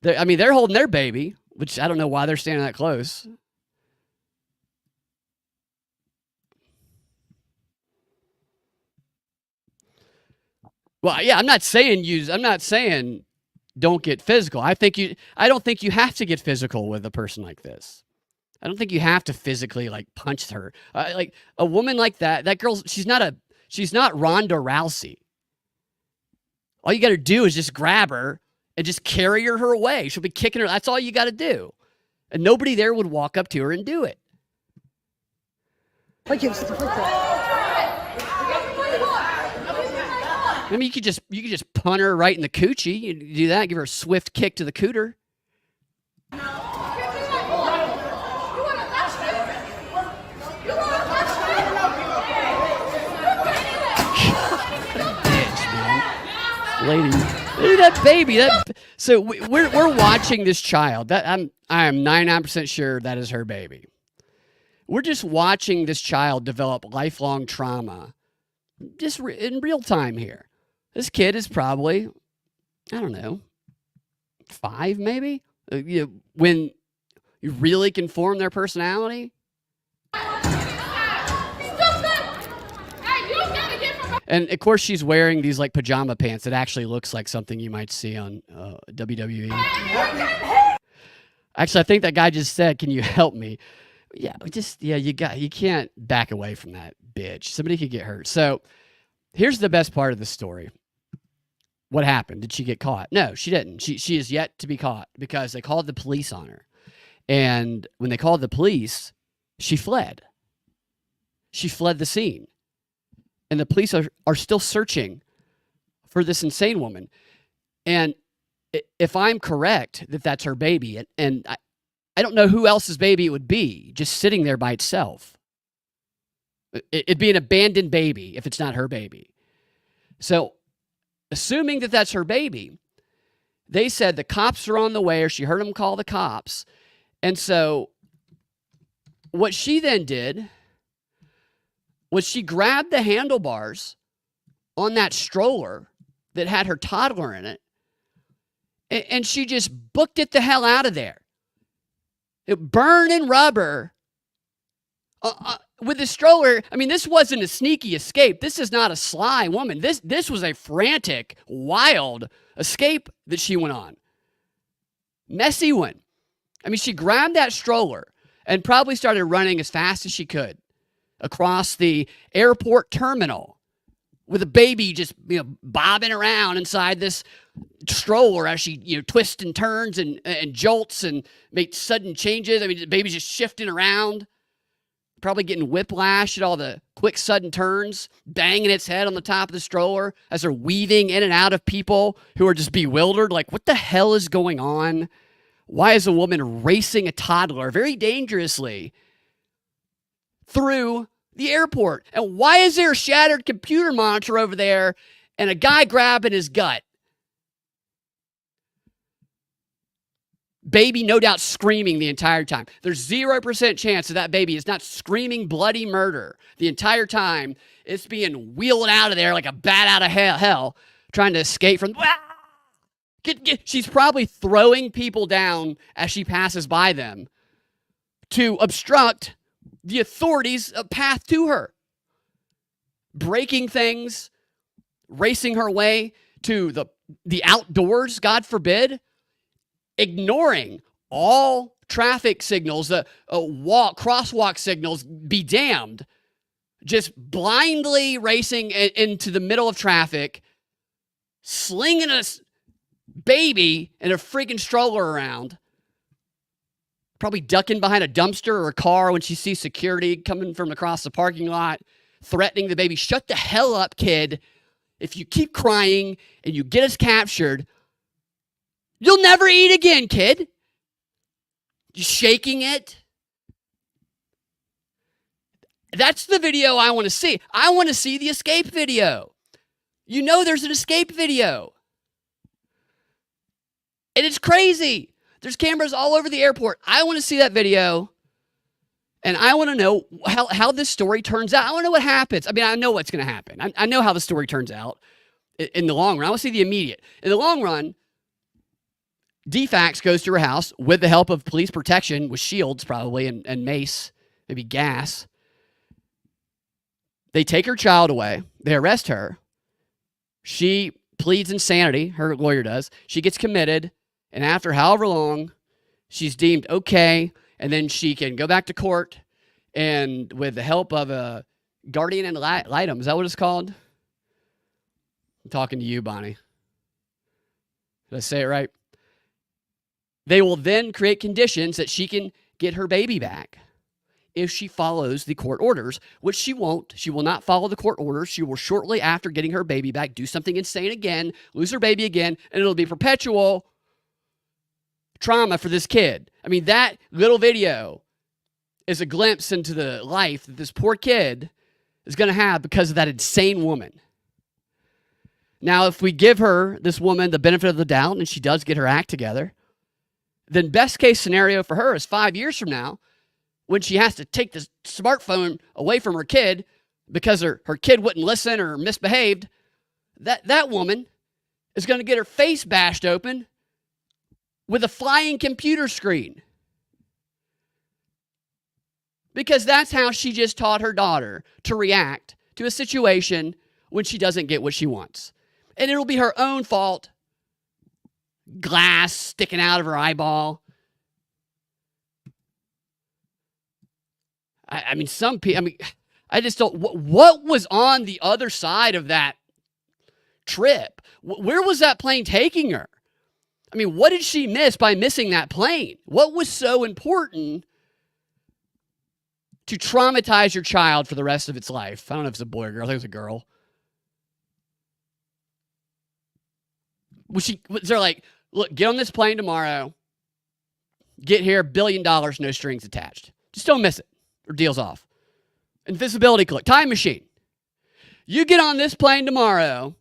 They're holding their baby, which I don't know why they're standing that close. Well, yeah, I'm not saying don't get physical. I don't think you have to get physical with a person like this. I don't think you have to physically punch her. Like a woman like that girl, she's not Ronda Rousey. All you got to do is just grab her and just carry her away. She'll be kicking her. That's all you got to do. And nobody there would walk up to her and do it. I mean, you could just punt her right in the coochie. You do that, give her a swift kick to the cooter. lady. Look at that baby. So we're watching this child. I am 99% sure that is her baby. We're just watching this child develop lifelong trauma, just in real time here. This kid is probably, I don't know, 5 maybe. When you really can form their personality. And of course, she's wearing these like pajama pants. It actually looks like something you might see on WWE. Actually, I think that guy just said, "Can you help me?" Yeah, you can't back away from that bitch. Somebody could get hurt. So here's the best part of the story. What happened? Did she get caught? No, she didn't. She is yet to be caught because they called the police on her. And when they called the police, she fled. She fled the scene. And the police are still searching for this insane woman. And if I'm correct that that's her baby, and I don't know who else's baby it would be, just sitting there by itself. It'd be an abandoned baby if it's not her baby. So, assuming that that's her baby, they said the cops are on the way, or she heard them call the cops. And so, what she then did was she grabbed the handlebars on that stroller that had her toddler in it, and she just booked it the hell out of there. Burning rubber with the stroller. I mean, this wasn't a sneaky escape. This is not a sly woman. This was a frantic, wild escape that she went on. Messy one. I mean, she grabbed that stroller and probably started running as fast as she could across the airport terminal with a baby just bobbing around inside this stroller as she twists and turns and jolts and makes sudden changes. I mean, the baby's just shifting around, probably getting whiplash at all the quick sudden turns, banging its head on the top of the stroller as they're weaving in and out of people who are just bewildered, like, what the hell is going on? Why is a woman racing a toddler very dangerously through the airport? And why is there a shattered computer monitor over there and a guy grabbing his gut? Baby, no doubt, screaming the entire time. There's 0% chance that baby is not screaming bloody murder the entire time. It's being wheeled out of there like a bat out of hell trying to escape from... She's probably throwing people down as she passes by them to obstruct the authorities' path to her. Breaking things, racing her way to the outdoors, God forbid, ignoring all traffic signals, crosswalk signals, be damned, just blindly racing into the middle of traffic, slinging a baby in a freaking stroller around, probably ducking behind a dumpster or a car when she sees security coming from across the parking lot, threatening the baby. Shut the hell up, kid. If you keep crying and you get us captured, you'll never eat again, kid. Just shaking it. That's the video I want to see. I want to see the escape video. There's an escape video. And it's crazy. There's cameras all over the airport. I want to see that video. And I want to know how this story turns out. I want to know what happens. I mean, I know what's going to happen. I know how the story turns out in the long run. I want to see the immediate. In the long run, DFAX goes to her house with the help of police protection, with shields probably, and mace, maybe gas. They take her child away. They arrest her. She pleads insanity. Her lawyer does. She gets committed. And after however long, she's deemed okay. And then she can go back to court. And with the help of a guardian ad litem, is that what it's called? I'm talking to you, Bonnie. Did I say it right? They will then create conditions that she can get her baby back if she follows the court orders, which she won't. She will not follow the court orders. She will shortly after getting her baby back do something insane again, lose her baby again, and it'll be perpetual trauma for this kid. I mean, that little video is a glimpse into the life that this poor kid is going to have because of that insane woman. Now, if we give this woman, the benefit of the doubt and she does get her act together, then best case scenario for her is 5 years from now, when she has to take the smartphone away from her kid because her kid wouldn't listen or misbehaved, that woman is going to get her face bashed open with a flying computer screen. Because that's how she just taught her daughter to react to a situation when she doesn't get what she wants. And it'll be her own fault. Glass sticking out of her eyeball. I mean, some people, I just don't, what was on the other side of that trip? Where was that plane taking her? I mean, what did she miss by missing that plane? What was so important to traumatize your child for the rest of its life? I don't know if it's a boy or girl. I think it was a girl. Was there like, look, get on this plane tomorrow, get here, $1 billion, no strings attached. Just don't miss it, or deal's off. Invisibility cloak, time machine. You get on this plane tomorrow,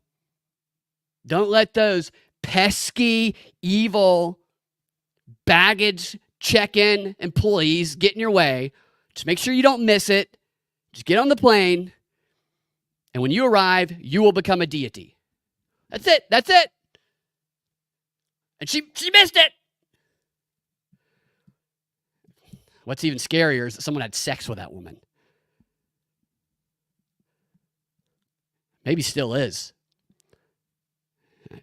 don't let those pesky, evil baggage check-in employees get in your way. Just make sure you don't miss it. Just get on the plane, and when you arrive, you will become a deity. That's it. That's it. And she missed it. What's even scarier is that someone had sex with that woman. Maybe still is.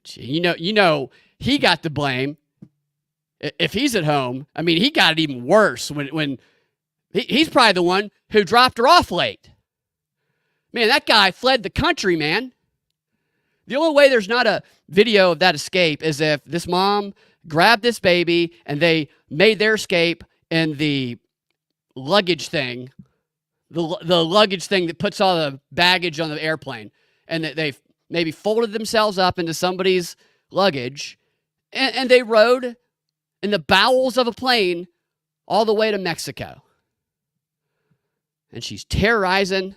You know, he got the blame. If he's at home, I mean, he got it even worse when he's probably the one who dropped her off late. Man, that guy fled the country, man. The only way there's not a video of that escape is if this mom grabbed this baby and they made their escape in the luggage thing, the luggage thing that puts all the baggage on the airplane, and that they've maybe folded themselves up into somebody's luggage, and they rode in the bowels of a plane all the way to Mexico. And she's terrorizing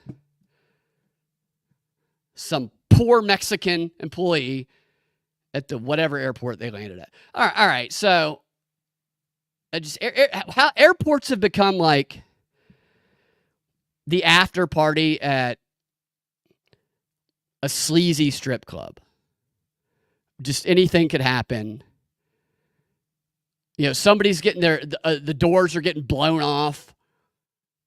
some poor Mexican employee at the whatever airport they landed at. All right. So, how airports have become like the after party at a sleazy strip club. Just anything could happen. You know, somebody's getting the doors are getting blown off.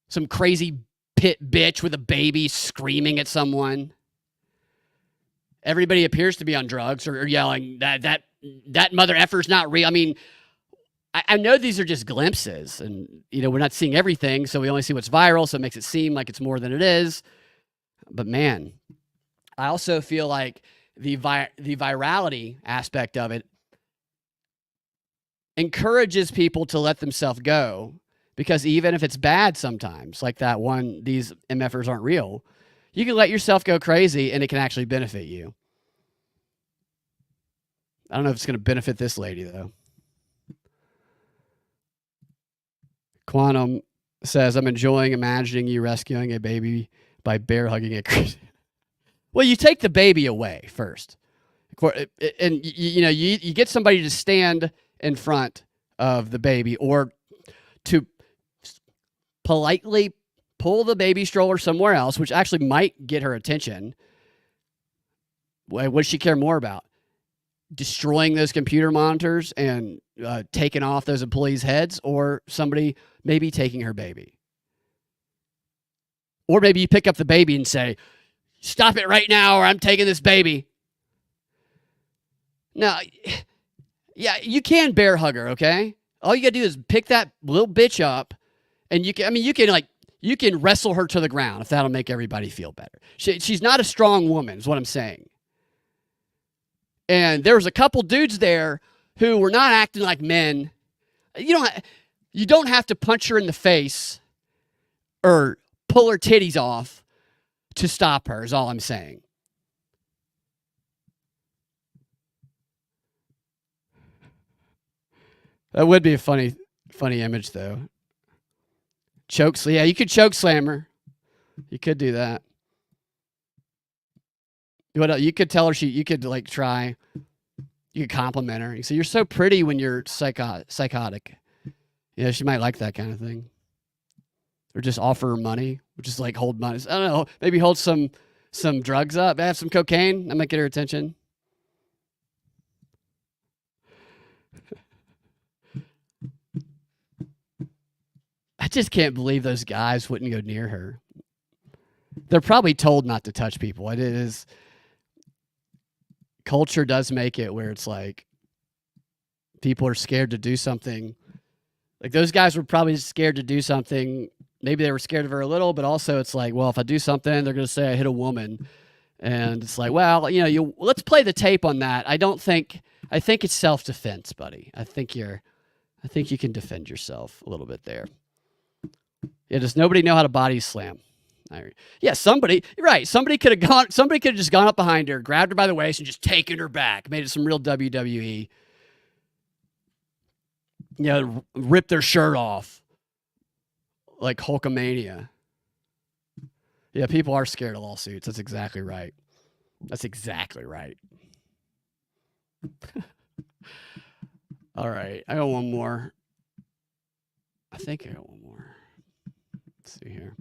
Some crazy pit bitch with a baby screaming at someone. Everybody appears to be on drugs or yelling that mother effer's not real. I mean, I know these are just glimpses, and we're not seeing everything, so we only see what's viral, so it makes it seem like it's more than it is. But man, I also feel like the virality aspect of it encourages people to let themselves go, because even if it's bad sometimes, like that one, these MFers aren't real, you can let yourself go crazy and it can actually benefit you. I don't know if it's going to benefit this lady, though. Quantum says, I'm enjoying imagining you rescuing a baby by bear hugging it. Well, you take the baby away first. And, you get somebody to stand in front of the baby or to politely pull the baby stroller somewhere else, which actually might get her attention. What does she care more about? Destroying those computer monitors and taking off those employees' heads, or somebody maybe taking her baby? Or maybe you pick up the baby and say, stop it right now or I'm taking this baby. Now, yeah, you can bear hug her, okay? All you got to do is pick that little bitch up, and you can wrestle her to the ground if that'll make everybody feel better. She's not a strong woman, is what I'm saying. And there was a couple dudes there who were not acting like men. You don't have to punch her in the face or pull her titties off to stop her, is all I'm saying. That would be a funny image, though. Yeah, you could choke slam her. You could do that. What you could tell her you could like try, you could compliment her. You say, "You're so pretty when you're psychotic." Yeah, she might like that kind of thing. Or just offer her money, or just like hold money. I don't know. Maybe hold some drugs up. Have some cocaine. That might get her attention. I just can't believe those guys wouldn't go near her. They're probably told not to touch people. It is, culture does make it where it's like people are scared to do something. Like those guys were probably scared to do something. Maybe they were scared of her a little, but also it's like, well, if I do something, they're going to say I hit a woman. And it's like, well, let's play the tape on that. I think it's self-defense, buddy. I think you can defend yourself a little bit there. Yeah, does nobody know how to body slam? Yeah, somebody, you're right. Somebody could have just gone up behind her, grabbed her by the waist, and just taken her back. Made it some real WWE. Ripped their shirt off. Like Hulkamania. Yeah, people are scared of lawsuits. That's exactly right. All right. I got one more. I think I got one more. Let's see here.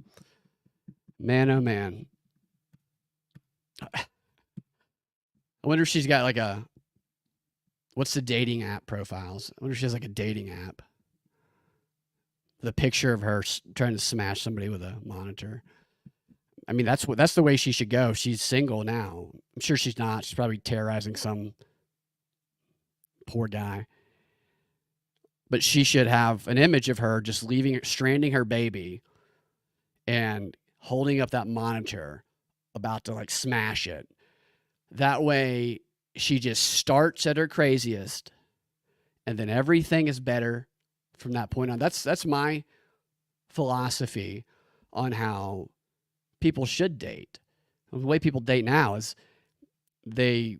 Man, oh man. I wonder if she's got like what's the dating app profiles? I wonder if she has like a dating app. The picture of her trying to smash somebody with a monitor. I mean, that's the way she should go. She's single now. I'm sure she's not. She's probably terrorizing some poor guy. But she should have an image of her just stranding her baby and holding up that monitor, about to like smash it. That way she just starts at her craziest, and then everything is better from that point on. That's my philosophy on how people should date. The way people date now is they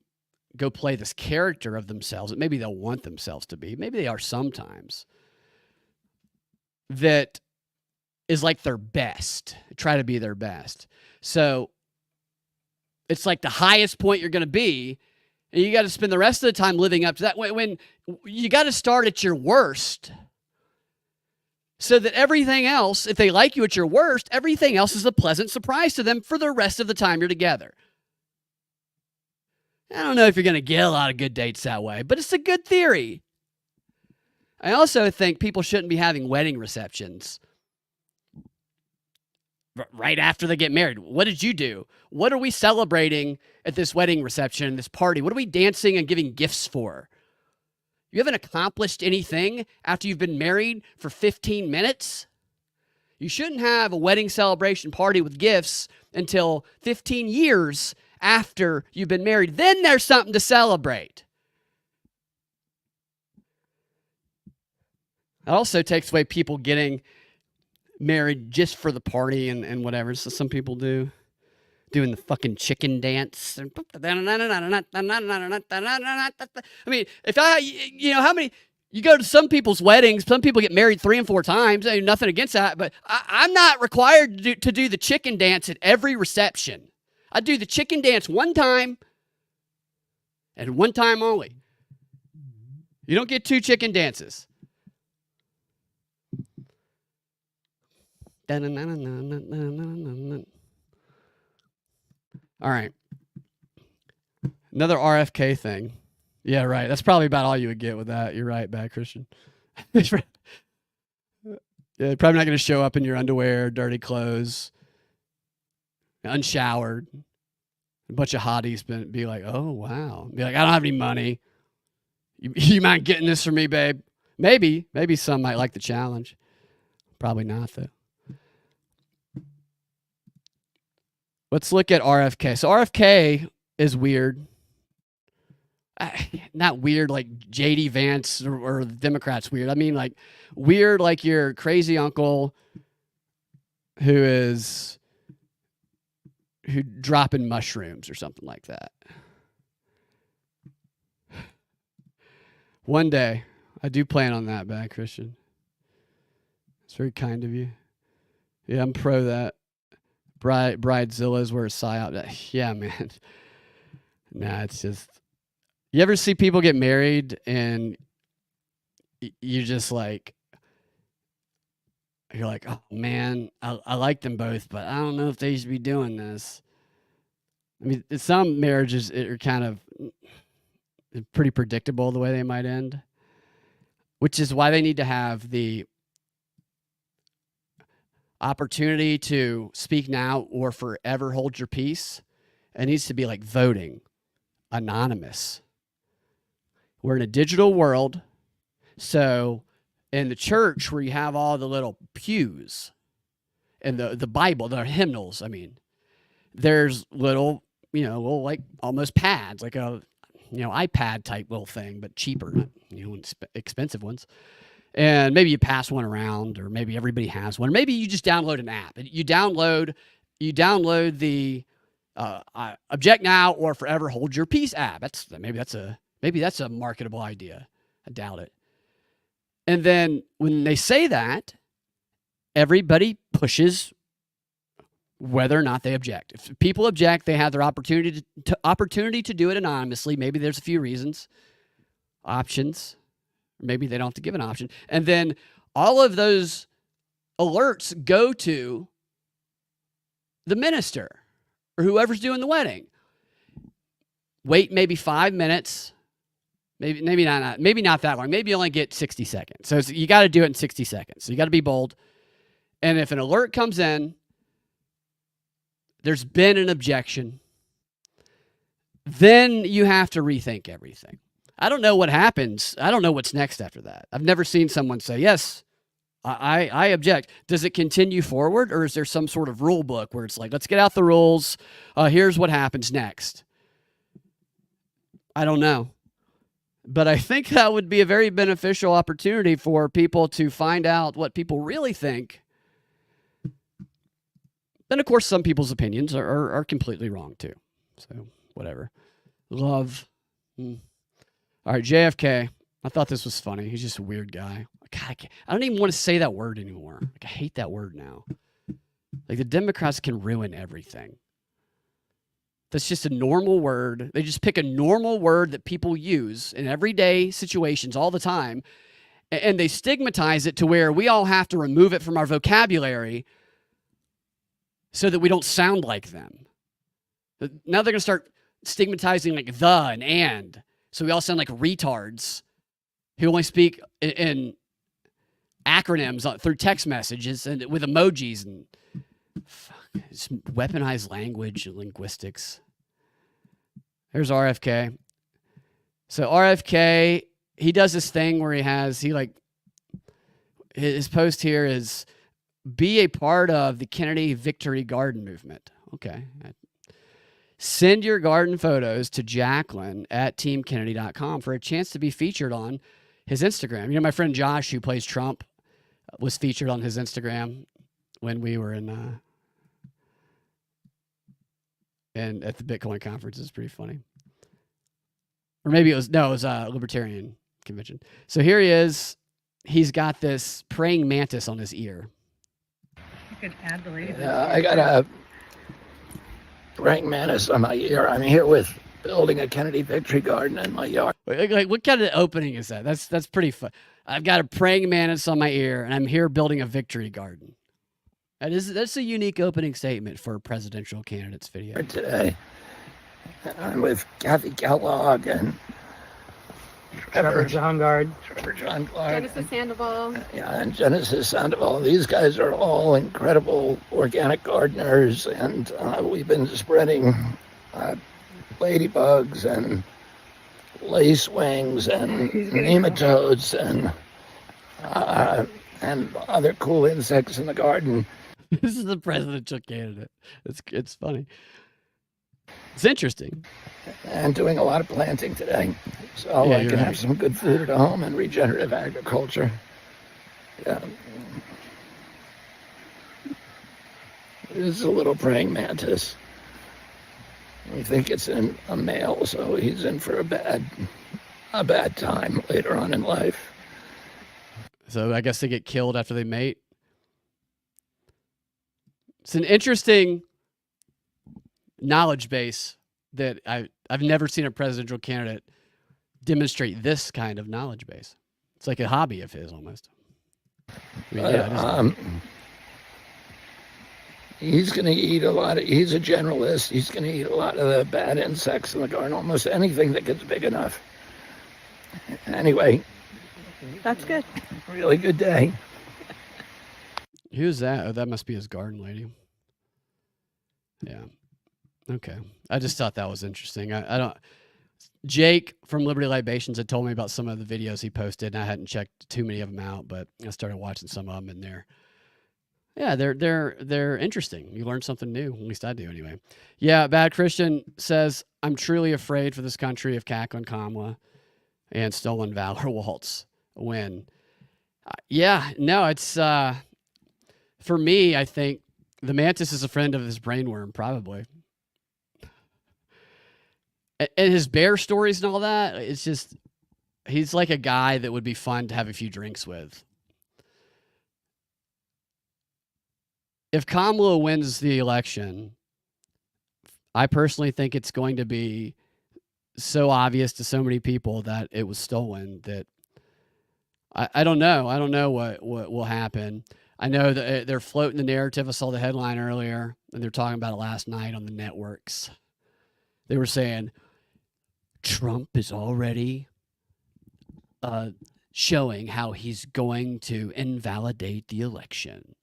go play this character of themselves that maybe they'll want themselves to be. Maybe they are sometimes. That is like their best. Try to be their best. So it's like the highest point you're going to be, and you got to spend the rest of the time living up to that. When you got to start at your worst, so that everything else, if they like you at your worst, everything else is a pleasant surprise to them for the rest of the time you're together. I don't know if you're going to get a lot of good dates that way, but it's a good theory. I also think people shouldn't be having wedding receptions right after they get married. What did you do? What are we celebrating at this wedding reception, this party? What are we dancing and giving gifts for? You haven't accomplished anything after you've been married for 15 minutes? You shouldn't have a wedding celebration party with gifts until 15 years after you've been married. Then there's something to celebrate. It also takes away people getting married just for the party and whatever. So some people doing the fucking chicken dance. I mean, how many, you go to some people's weddings, some people get married 3 and 4 times. I mean, nothing against that, but I'm not required to do the chicken dance at every reception. I do the chicken dance one time and one time only. You don't get 2 chicken dances. All right. Another RFK thing. Yeah, right. That's probably about all you would get with that. You're right, bad Christian. Yeah, probably not going to show up in your underwear, dirty clothes, unshowered. A bunch of hotties be like, oh, wow. Be like, I don't have any money. You mind getting this for me, babe? Maybe some might like the challenge. Probably not, though. Let's look at RFK. So RFK is weird. Not weird like J.D. Vance or the Democrats weird. I mean like weird like your crazy uncle who dropping mushrooms or something like that. One day, I do plan on that, bad Christian. It's very kind of you. Yeah, I'm pro that. Bridezilla is where it's psyop. Yeah, man. Nah, it's just, you ever see people get married and you just like, you're like, oh man, I like them both, but I don't know if they should be doing this. I mean, some marriages are kind of pretty predictable the way they might end, which is why they need to have the opportunity to speak now or forever hold your peace. It needs to be like voting, anonymous. We're in a digital world. So in the church where you have all the little pews and the Bible, the hymnals, I mean, there's little, little like almost pads, like a, iPad type little thing, but cheaper, not, expensive ones. And maybe you pass one around, or maybe everybody has one, or maybe you just download an app. You download the Object Now or Forever Hold Your Peace app. Maybe that's a marketable idea. I doubt it. And then when they say that, everybody pushes whether or not they object. If people object, they have their opportunity to do it anonymously. Maybe there's a few reasons, options. Maybe they don't have to give an option. And then all of those alerts go to the minister or whoever's doing the wedding. Wait maybe 5 minutes. Maybe not that long. Maybe you only get 60 seconds. So you got to do it in 60 seconds. So you got to be bold. And if an alert comes in, there's been an objection, then you have to rethink everything. I don't know what happens. I don't know what's next after that. I've never seen someone say, yes, I object. Does it continue forward, or is there some sort of rule book where it's like, let's get out the rules. Here's what happens next. I don't know. But I think that would be a very beneficial opportunity for people to find out what people really think. Then, of course, some people's opinions are completely wrong, too. So, whatever. Love. All right, JFK. I thought this was funny. He's just a weird guy. God, I don't even want to say that word anymore. I hate that word now. Like, the Democrats can ruin everything. That's just a normal word. They just pick a normal word that people use in everyday situations all the time, and they stigmatize it to where we all have to remove it from our vocabulary so that we don't sound like them. Now they're going to start stigmatizing like the and. So we all sound like retards who only speak in acronyms through text messages and with emojis and it's weaponized language and linguistics. Here's RFK. So RFK, he does this thing where his post here is be a part of the Kennedy Victory Garden movement. Okay. Send your garden photos to Jacqueline at teamkennedy.com for a chance to be featured on his Instagram. My friend Josh, who plays Trump, was featured on his Instagram when we were and at the Bitcoin conference. It's pretty funny. Or maybe it was a Libertarian convention. So here he is. He's got this praying mantis on his ear. You could add the lady. I got a praying mantis on my ear. I'm here with building a Kennedy Victory Garden in my yard. Like, what kind of opening is that? That's pretty fun. I've got a praying mantis on my ear, and I'm here building a victory garden. That's a unique opening statement for a presidential candidate's video. Today, I'm with Kathy Kellogg and Trevor John Guard. Genesis Sandoval. And Genesis Sandoval. These guys are all incredible organic gardeners, and we've been spreading ladybugs and lacewings and nematodes and other cool insects in the garden. This is the presidential candidate. It's funny. It's interesting. And doing a lot of planting today, so I can have some good food at home and regenerative agriculture. Yeah. This is a little praying mantis. We think it's a male, so he's in for a bad time later on in life. So I guess they get killed after they mate. It's an interesting knowledge base that I I've never seen a presidential candidate demonstrate this kind of knowledge base. It's like a hobby of his almost. I mean, yeah, it is. He's going to eat a lot of, he's a generalist. He's going to eat a lot of the bad insects in the garden, almost anything that gets big enough. Anyway. That's good. Really good day. Who's that? Oh, that must be his garden lady. Yeah. Okay. I just thought that was interesting. I don't. Jake from Liberty Libations had told me about some of the videos he posted, and I hadn't checked too many of them out, but I started watching some of them, and they're interesting. You learn something new. At least I do, anyway. Yeah. Bad Christian says, "I'm truly afraid for this country if Cackling Kamala and Stolen Valor Waltz win." It's for me. I think the mantis is a friend of his brainworm, probably. And his bear stories and all that, it's just, he's like a guy that would be fun to have a few drinks with. If Kamala wins the election, I personally think it's going to be so obvious to so many people that it was stolen that I don't know. I don't know what will happen. I know that they're floating the narrative. I saw the headline earlier, and they're talking about it last night on the networks. They were saying, Trump is already showing how he's going to invalidate the election.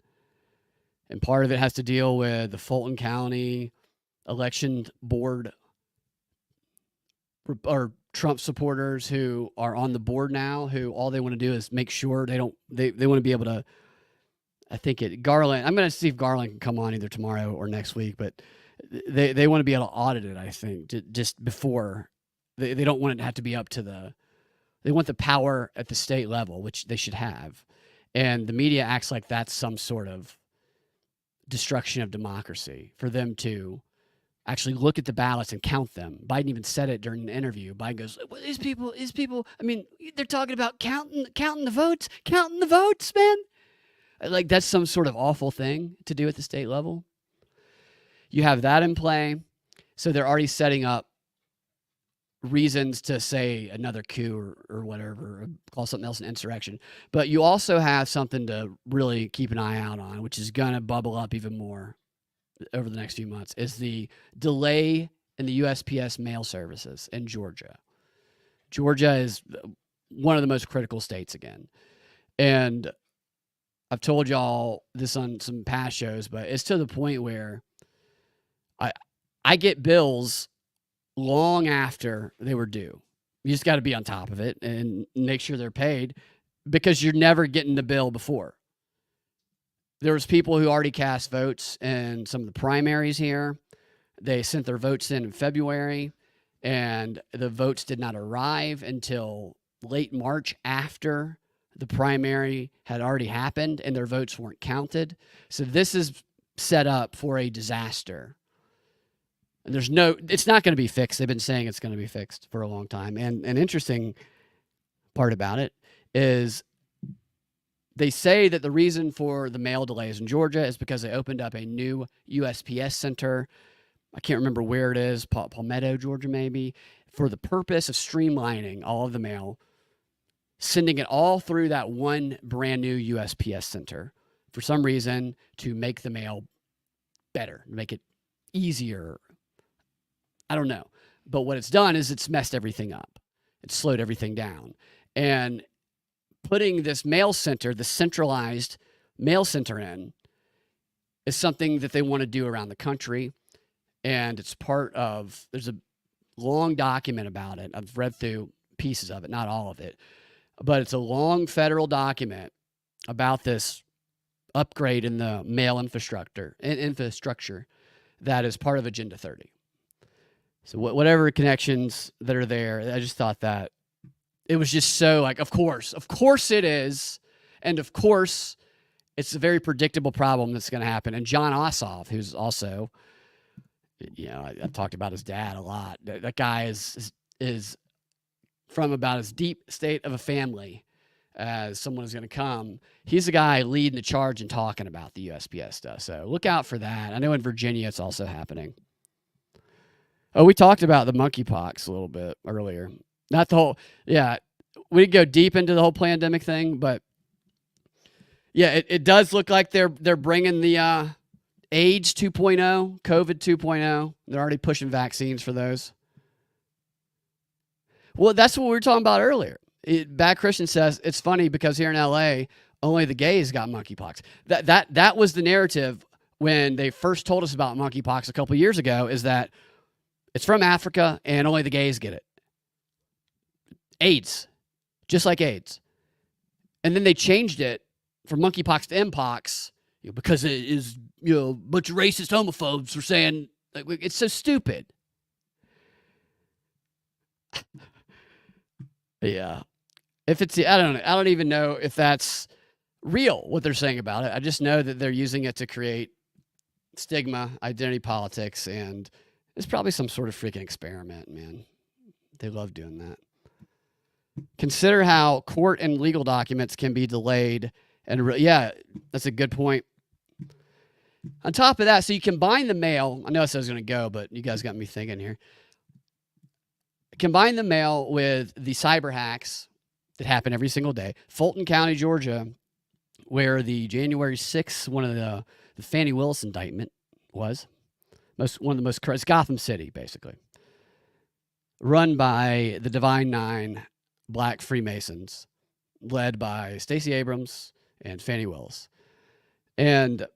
And part of it has to deal with the Fulton County Election Board or Trump supporters who are on the board now, who all they want to do is make sure they want to be able to, I think Garland, I'm going to see if Garland can come on either tomorrow or next week, but they want to be able to audit it, I think, just before. They don't want it to have to be up to they want the power at the state level, which they should have. And the media acts like that's some sort of destruction of democracy for them to actually look at the ballots and count them. Biden even said it during an interview. Biden goes, well, these people, I mean, they're talking about counting the votes, man. Like that's some sort of awful thing to do at the state level. You have that in play. So they're already setting up reasons to say another coup or whatever, or call something else an insurrection. But you also have something to really keep an eye out on, which is going to bubble up even more over the next few months, is the delay in the USPS mail services in Georgia. Georgia is one of the most critical states again. And I've told y'all this on some past shows, but it's to the point where I get bills long after they were due. You just got to be on top of it and make sure they're paid because you're never getting the bill before. There was people who already cast votes in some of the primaries here. They sent their votes in February, and the votes did not arrive until late March after the primary had already happened, and their votes weren't counted. So this is set up for a disaster. And it's not going to be fixed. They've been saying it's going to be fixed for a long time. And an interesting part about it is they say that the reason for the mail delays in Georgia is because they opened up a new USPS center. I can't remember where it is, Palmetto, Georgia, maybe, for the purpose of streamlining all of the mail, sending it all through that one brand new USPS center for some reason to make the mail better, make it easier. I don't know. But what it's done is it's messed everything up. It's slowed everything down. And putting this mail center, the centralized mail center in, is something that they want to do around the country. And it's there's a long document about it. I've read through pieces of it, not all of it. But it's a long federal document about this upgrade in the mail infrastructure that is part of Agenda 30. So whatever connections that are there, I just thought that it was just so like, of course it is. And of course it's a very predictable problem that's going to happen. And John Ossoff, who's also, I talked about his dad a lot. That guy is from about as deep state of a family as someone is going to come. He's the guy leading the charge and talking about the USPS stuff. So look out for that. I know in Virginia it's also happening. Oh, we talked about the monkeypox a little bit earlier. Not the whole, yeah. We didn't go deep into the whole pandemic thing, but yeah, it does look like they're bringing the AIDS 2.0, COVID 2.0. They're already pushing vaccines for those. Well, that's what we were talking about earlier. Bad Christian says it's funny because here in LA, only the gays got monkeypox. That was the narrative when they first told us about monkeypox a couple of years ago, is that it's from Africa and only the gays get it. AIDS, just like AIDS. And then they changed it from monkeypox to mpox, because it is, a bunch of racist homophobes were saying, like, it's so stupid. Yeah. If it's, I don't even know if that's real, what they're saying about it. I just know that they're using it to create stigma, identity politics, and it's probably some sort of freaking experiment, man. They love doing that. Consider how court and legal documents can be delayed. And yeah, that's a good point. On top of that, so you combine the mail. I know I said I was going to go, but you guys got me thinking here. Combine the mail with the cyber hacks that happen every single day. Fulton County, Georgia, where the January 6th, one of the Fannie Willis indictment was. One of the most, it's Gotham City, basically. Run by the Divine Nine Black Freemasons, led by Stacey Abrams and Fannie Willis. And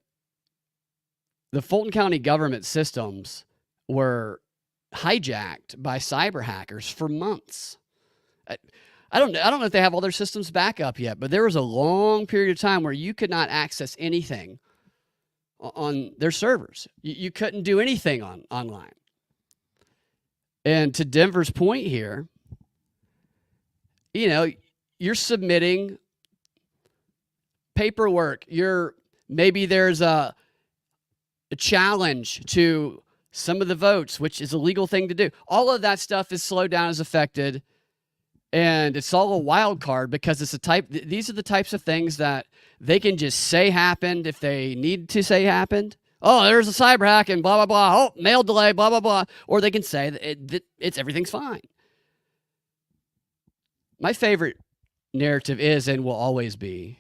the Fulton County government systems were hijacked by cyber hackers for months. I don't know if they have all their systems back up yet, but there was a long period of time where you could not access anything on their servers. You couldn't do anything online. And to Denver's point here, you're submitting paperwork. Maybe there's a challenge to some of the votes, which is a legal thing to do. All of that stuff is slowed down, is affected, and it's all a wild card because these are the types of things that they can just say happened if they need to say happened. Oh, there's a cyber hack and blah, blah, blah. Oh, mail delay, blah, blah, blah. Or they can say that everything's fine. My favorite narrative is and will always be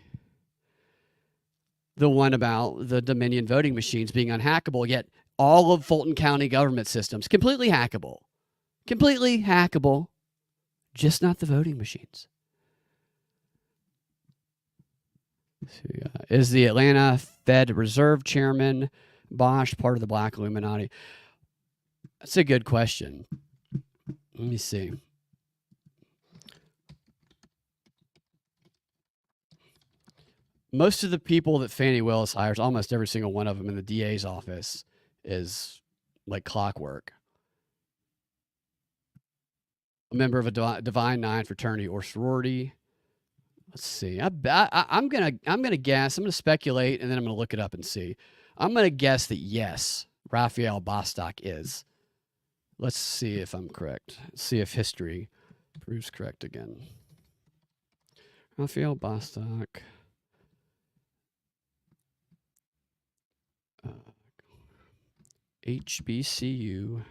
the one about the Dominion voting machines being unhackable, yet all of Fulton County government systems completely hackable, just not the voting machines. So, is the Atlanta Fed Reserve Chairman Bosch part of the Black Illuminati? That's a good question. Let me see. Most of the people that Fannie Willis hires, almost every single one of them in the DA's office, is like clockwork. A member of a Divine Nine fraternity or sorority. Let's see. I'm gonna guess. I'm gonna speculate, and then I'm gonna look it up and see. I'm gonna guess that yes, Raphael Bostock is. Let's see if I'm correct. Let's see if history proves correct again. Raphael Bostock. HBCU.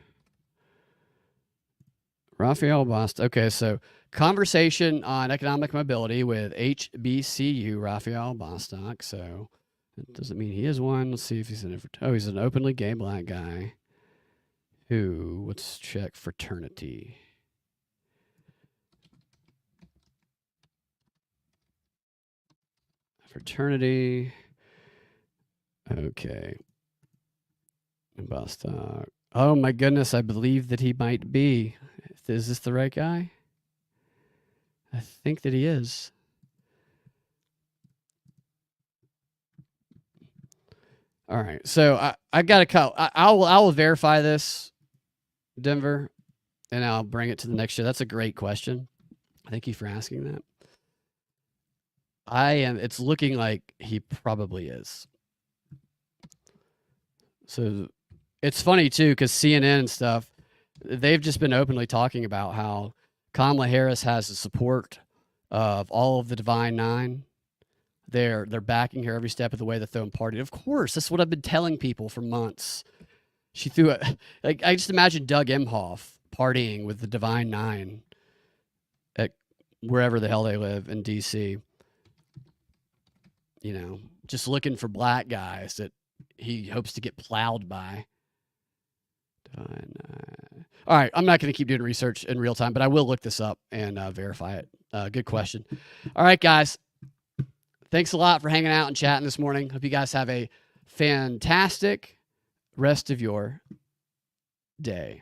Raphael Bostock. Okay, so conversation on economic mobility with HBCU Raphael Bostock. So that doesn't mean he is one. Let's see if he's he's an openly gay black guy. Let's check fraternity. Fraternity. Okay. Bostock. Oh my goodness, I believe that he might be. Is this the right guy? I think that he is. All right, so I got to cut. I will verify this, Denver, and I'll bring it to the next show. That's a great question. Thank you for asking that. It's looking like he probably is. So it's funny too, because CNN and stuff, they've just been openly talking about how Kamala Harris has the support of all of the Divine Nine. They're backing her every step of the way, the throwing party. Of course, that's what I've been telling people for months. She threw it. Like, I just imagine Doug Emhoff partying with the Divine Nine at wherever the hell they live in D.C. You know, just looking for black guys that he hopes to get plowed by. Divine Nine. All right, I'm not going to keep doing research in real time, but I will look this up and verify it. Good question. All right, guys. Thanks a lot for hanging out and chatting this morning. Hope you guys have a fantastic rest of your day.